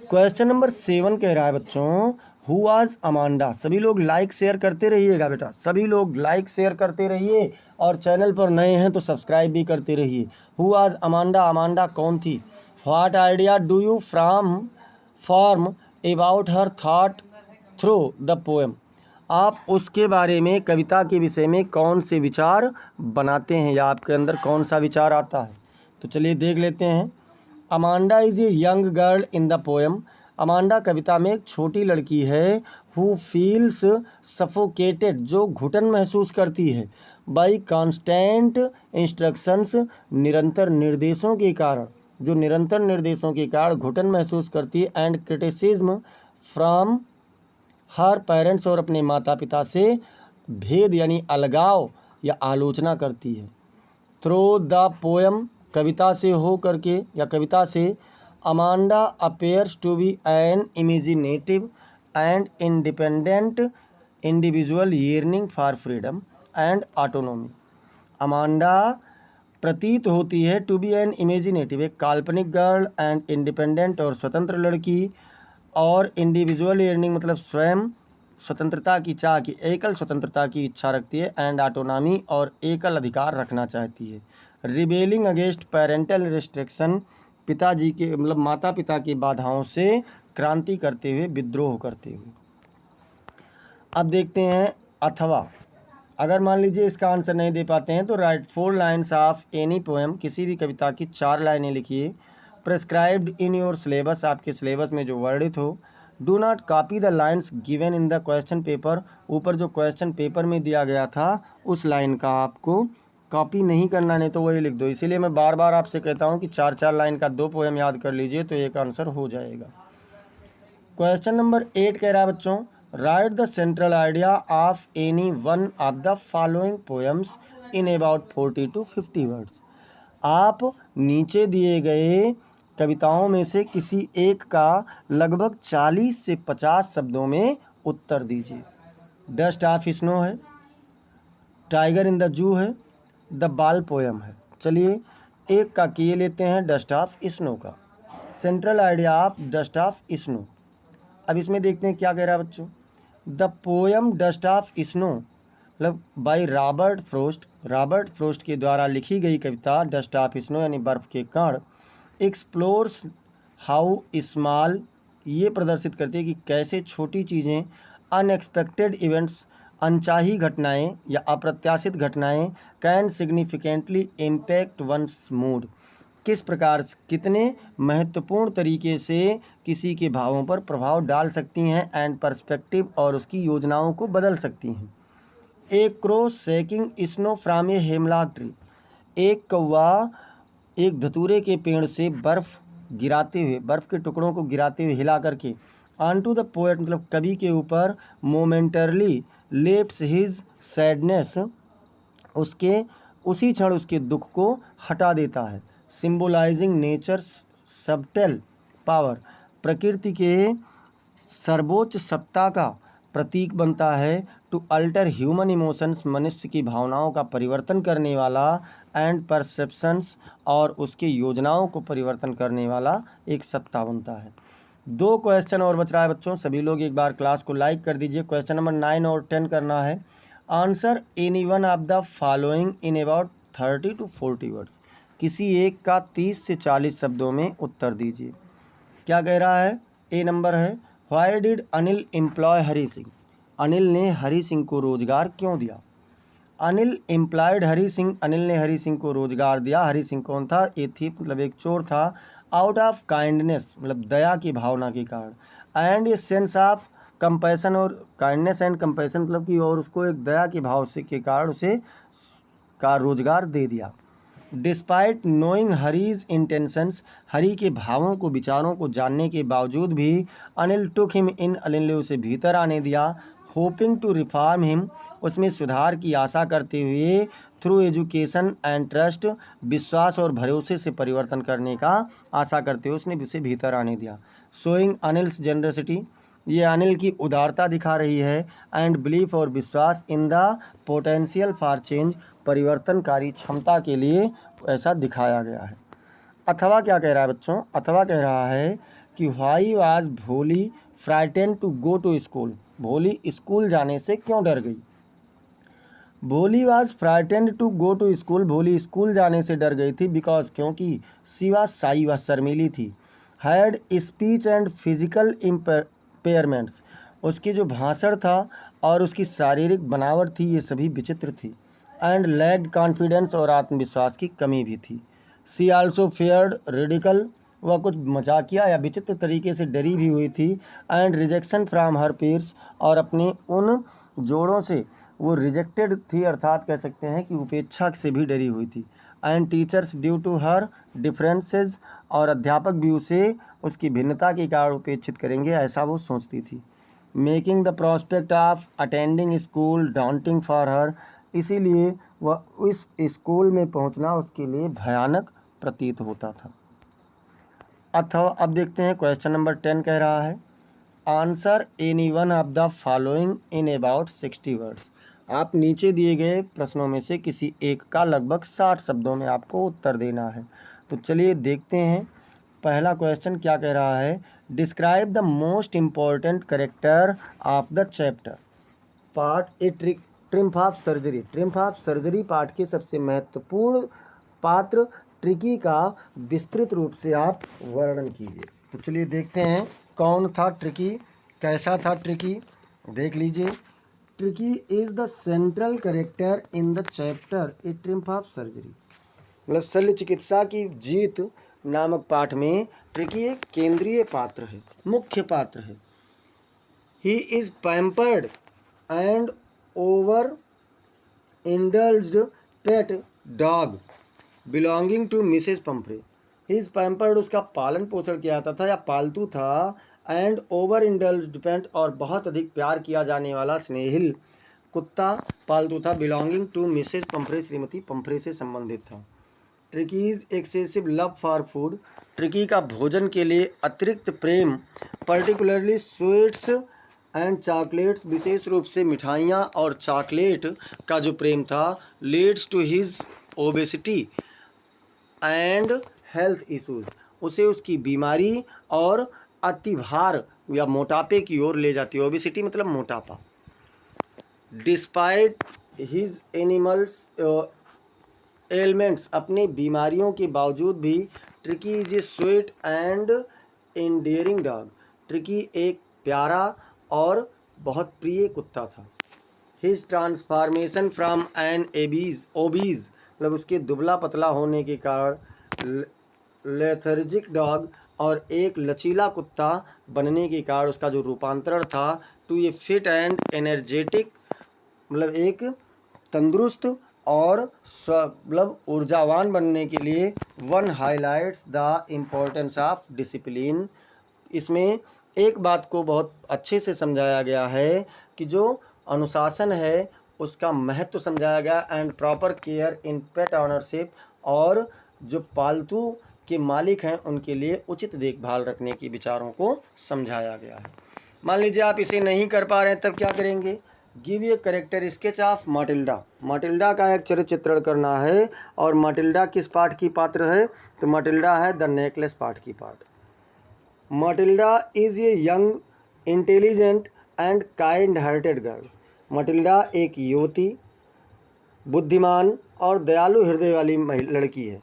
क्वेश्चन नंबर 7 कह रहा है बच्चों, हु वाज अमांडा। सभी लोग लाइक शेयर करते रहिएगा बेटा, सभी लोग लाइक शेयर करते रहिए, और चैनल पर नए हैं तो सब्सक्राइब भी करते रहिए। हु वाज अमांडा, अमांडा कौन थी। What idea do you form about her thought through the poem, आप उसके बारे में, कविता के विषय में कौन से विचार बनाते हैं, या आपके अंदर कौन सा विचार आता है। तो चलिए देख लेते हैं। Amanda is a young girl in the poem, Amanda कविता में एक छोटी लड़की है, हु फील्स सफोकेटेड, जो घुटन महसूस करती है, बाई कॉन्स्टेंट इंस्ट्रक्शंस, निरंतर निर्देशों के कारण, जो निरंतर निर्देशों के कारण घुटन महसूस करती है, and criticism from her parents, और अपने माता पिता से भेद यानी अलगाव या आलोचना करती है। थ्रू द पोएम, कविता से हो करके या कविता से, Amanda appears to be an imaginative and independent individual yearning for freedom and autonomy. Amanda प्रतीत होती है टू बी एन इमेजिनेटिव, एक काल्पनिक गर्ल, एंड इंडिपेंडेंट और स्वतंत्र लड़की, और इंडिविजुअल yearning मतलब स्वयं स्वतंत्रता की चाह की एकल स्वतंत्रता की इच्छा रखती है एंड ऑटोनॉमी और एकल अधिकार रखना चाहती है। रिबेलिंग अगेंस्ट पेरेंटल रिस्ट्रिक्शन, पिताजी के मतलब माता पिता की बाधाओं से क्रांति करते हुए, विद्रोह करते हुए। अब देखते हैं अथवा। अगर मान लीजिए इसका आंसर नहीं दे पाते हैं तो right 4 lines of any poem, किसी भी कविता की 4 लाइनें लिखिए। प्रेस्क्राइब्ड इन योर सिलेबस, आपके सिलेबस में जो वर्णित हो। Do not copy the lines given in the question paper, ऊपर जो क्वेश्चन पेपर में दिया गया था उस लाइन का आपको कॉपी नहीं करना, नहीं तो वही लिख दो। इसीलिए मैं बार बार आपसे कहता हूँ कि 4-4 लाइन का 2 पोएम याद कर लीजिए तो एक आंसर हो जाएगा। क्वेश्चन नंबर 8 कह रहा है बच्चों, right the central idea of any one of the following poems in about 40 to 50 words. आप नीचे दिए गए कविताओं में से किसी एक का लगभग 40 से 50 शब्दों में उत्तर दीजिए। डस्ट ऑफ स्नो है, टाइगर इन द जू है, द बाल पोएम है। चलिए एक का किए लेते हैं, डस्ट ऑफ स्नो का। Central idea of dust of snow. अब इसमें देखते हैं क्या कह रहा है बच्चों। The poem dust of snow मतलब by Robert Frost, Robert Frost के द्वारा लिखी गई कविता डस्ट ऑफ स्नो यानी बर्फ के कण, एक्सप्लोर्स हाउ स्मॉल, ये प्रदर्शित करती है कि कैसे छोटी चीज़ें, अनएक्सपेक्टेड इवेंट्स, अनचाही घटनाएं या अप्रत्याशित घटनाएं, can significantly impact one's mood, किस प्रकार कितने महत्वपूर्ण तरीके से किसी के भावों पर प्रभाव डाल सकती हैं एंड पर्सपेक्टिव, और उसकी योजनाओं को बदल सकती हैं। एक crow shaking snow from a hemlock tree, एक कौवा एक धतूरे के पेड़ से बर्फ़ गिराते हुए, बर्फ़ के टुकड़ों को गिराते हुए हिला करके, ऑन टू द पोएट मतलब कवि के ऊपर, मोमेंटरली लेफ्ट्स हिज सैडनेस, उसके उसी क्षण उसके दुख को हटा देता है। सिम्बोलाइजिंग नेचर सबटेल पावर, प्रकृति के सर्वोच्च सत्ता का प्रतीक बनता है। टू अल्टर ह्यूमन इमोशंस, मनुष्य की भावनाओं का परिवर्तन करने वाला, एंड परसेप्शंस, और उसके योजनाओं को परिवर्तन करने वाला एक सत्ता बनता है। 2 क्वेश्चन और बच रहा है बच्चों, सभी लोग एक बार क्लास को लाइक कर दीजिए। क्वेश्चन नंबर 9 और 10 करना है। Answer any one of the following in about 30 to 40 words, किसी एक का 30 से 40 शब्दों में उत्तर दीजिए। क्या कह रहा है? ए नंबर है, why did Anil employ Hari Singh, Anil ने हरी सिंह को रोजगार क्यों दिया। अनिल एम्प्लॉयड हरी सिंह, अनिल ने हरी सिंह को रोजगार दिया। हरी सिंह कौन था? ए थीफ मतलब एक चोर था। आउट ऑफ काइंडनेस मतलब दया की भावना के कारण, and a sense of compassion, और काइंडनेस एंड कंपैशन मतलब कि और उसको एक दया के भाव से के कारण उसे का रोजगार दे दिया। डिस्पाइट नोइंग हरीज इंटेंशंस, हरी के भावों को विचारों को जानने के बावजूद भी Anil took him in, Anil ने उसे भीतर आने दिया। होपिंग टू रिफॉर्म हिम, उसमें सुधार की आशा करते हुए। थ्रू एजुकेशन एंड ट्रस्ट, विश्वास और भरोसे से परिवर्तन करने का आशा करते हुए उसने उसे भीतर आने दिया। शोइंग अनिल्स जनरसिटी, ये अनिल की उदारता दिखा रही है। एंड बिलीफ और विश्वास in the potential for change, परिवर्तनकारी क्षमता के लिए ऐसा दिखाया गया है। अथवा क्या कह रहा है बच्चों? अथवा कह रहा है कि why was Bholi frightened to go to school, Bholi school जाने से क्यों डर गई। Bholi was frightened to go to school, Bholi school जाने से डर गई थी। बिकॉज क्योंकि सी वाज साई, वह शर्मीली थी। Had speech and physical impairments, उसकी जो भाषण था और उसकी शारीरिक बनावट थी ये सभी विचित्र थी। एंड लैक्ड कॉन्फिडेंस, और आत्मविश्वास की कमी भी थी। सी आल्सो फेयर्ड रिडिकल, वह कुछ मजाकिया या विचित्र तरीके से डरी भी हुई थी। And rejection from her peers, और अपने उन जोड़ों से वो रिजेक्टेड थी, अर्थात कह सकते हैं कि उपेक्षा से भी डरी हुई थी। And teachers due to her differences, और अध्यापक भी उसे उसकी भिन्नता के कारण उपेक्षित करेंगे ऐसा वो सोचती थी। Making the prospect of attending school daunting for her, इसीलिए वह इस स्कूल में पहुंचना उसके लिए भयानक प्रतीत होता था। अथवा अब देखते हैं क्वेश्चन नंबर 10 कह रहा है, answer any one of the following in about 60 words, आप नीचे दिए गए प्रश्नों में से किसी एक का लगभग 60 शब्दों में आपको उत्तर देना है। तो चलिए देखते हैं। पहला क्वेश्चन क्या कह रहा है, describe the most important character of the chapter. Part A triumph of surgery. Triumph of surgery part के सबसे महत्वपूर्ण पात्र ट्रिकी का विस्तृत रूप से आप वर्णन कीजिए। तो चलिए देखते हैं कौन था ट्रिकी, कैसा था ट्रिकी, देख लीजिए। Tricky is the central character in the chapter A triumph of surgery. मतलब शल्य चिकित्सा की जीत नामक पाठ में ट्रिकी एक केंद्रीय पात्र है, मुख्य पात्र है। He is pampered and over indulged pet dog belonging to Mrs Pumphrey. He is pampered, उसका पालन पोषण किया जाता था या पालतू था, एंड ओवर इंडल्ज्ड पेट, और बहुत अधिक प्यार किया जाने वाला स्नेहिल कुत्ता पालतू था, बिलोंगिंग टू मिसेज पंफ्रे, श्रीमती पंफ्रे से संबंधित था। Tricki's excessive love for food. Tricki का भोजन के लिए अतिरिक्त प्रेम, पर्टिकुलरली स्वीट्स एंड चॉकलेट्स, विशेष रूप से मिठाइयाँ और चॉकलेट का जो प्रेम था, leads to his obesity and health issues, उसे उसकी बीमारी और अतिभार या मोटापे की ओर ले जाती है। ओबेसिटी मतलब मोटापा। डिस्पाइट हिज एनिमल्स एलिमेंट्स, अपने बीमारियों के बावजूद भी Tricki is a sweet and endearing dog. Tricki एक प्यारा और बहुत प्रिय कुत्ता था। His transformation from an obese मतलब उसके दुबला पतला होने के कारण लेथर्जिक डॉग और एक लचीला कुत्ता बनने के कारण उसका जो रूपांतरण था to a fit and energetic, मतलब एक तंदुरुस्त और मतलब ऊर्जावान बनने के लिए। One highlights the importance of discipline. इसमें एक बात को बहुत अच्छे से समझाया गया है कि जो अनुशासन है उसका महत्व समझाया गया, and proper care in pet ownership, और जो पालतू के मालिक हैं उनके लिए उचित देखभाल रखने की विचारों को समझाया गया है। मान लीजिए आप इसे नहीं कर पा रहे हैं, तब क्या करेंगे? Give a character sketch of माटिल्डा। माटिल्डा का एक चरित्र चित्रण करना है, और माटिल्डा किस पाठ की पात्र है? तो माटिल्डा है द नेकलेस पाठ की पाठ। माटिल्डा is a young intelligent and kind hearted girl. माटिल्डा एक युवती, बुद्धिमान और दयालु हृदय वाली लड़की है।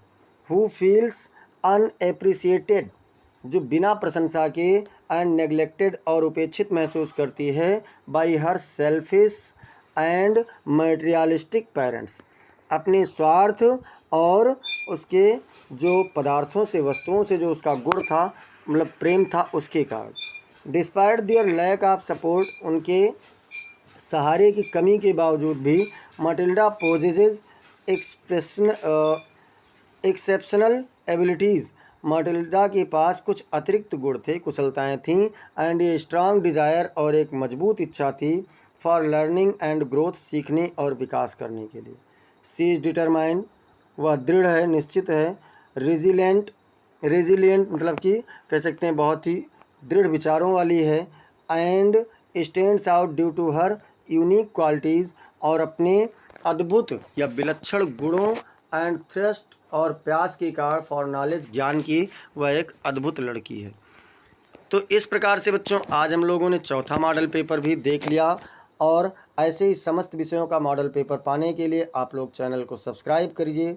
हु फील्स अनएप्रिसिएटेड, जो बिना प्रशंसा के, एंड नेग्लेक्टेड और उपेक्षित महसूस करती है, by her selfish and materialistic parents, अपने स्वार्थ और उसके जो पदार्थों से, वस्तुओं से जो उसका गुण था, मतलब प्रेम था, उसके कारण। Despite their lack of support, उनके सहारे की कमी के बावजूद भी, माटिल्डा पोजेजेज एक्सेप्शनल एबिलिटीज़, माटिल्डा के पास कुछ अतिरिक्त गुण थे, कुशलताएं थीं, एंड ए स्ट्रांग डिज़ायर, और एक मजबूत इच्छा थी, फॉर लर्निंग एंड ग्रोथ, सीखने और विकास करने के लिए। सी इज डिटरमाइंड, वह दृढ़ है, निश्चित है। रेजिलिएंट मतलब कि कह सकते हैं बहुत ही दृढ़ विचारों वाली है। And stands out due to her unique qualities, और अपने अद्भुत या विलक्षण गुणों एंड थ्रस्ट और प्यास के कारण, फॉर नॉलेज, ज्ञान की, वह एक अद्भुत लड़की है। तो इस प्रकार से बच्चों आज हम लोगों ने चौथा मॉडल पेपर भी देख लिया, और ऐसे ही समस्त विषयों का मॉडल पेपर पाने के लिए आप लोग चैनल को सब्सक्राइब करिए,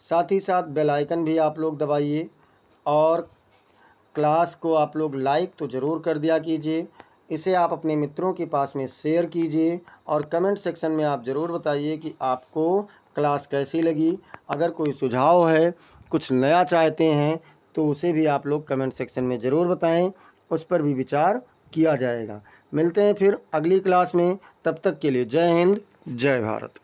साथ ही साथ बेल आइकन भी आप लोग दबाइए, और क्लास को आप लोग लाइक तो ज़रूर कर दिया कीजिए। इसे आप अपने मित्रों के पास में शेयर कीजिए, और कमेंट सेक्शन में आप ज़रूर बताइए कि आपको क्लास कैसी लगी। अगर कोई सुझाव है, कुछ नया चाहते हैं, तो उसे भी आप लोग कमेंट सेक्शन में ज़रूर बताएं, उस पर भी विचार किया जाएगा। मिलते हैं फिर अगली क्लास में, तब तक के लिए जय हिंद, जय भारत।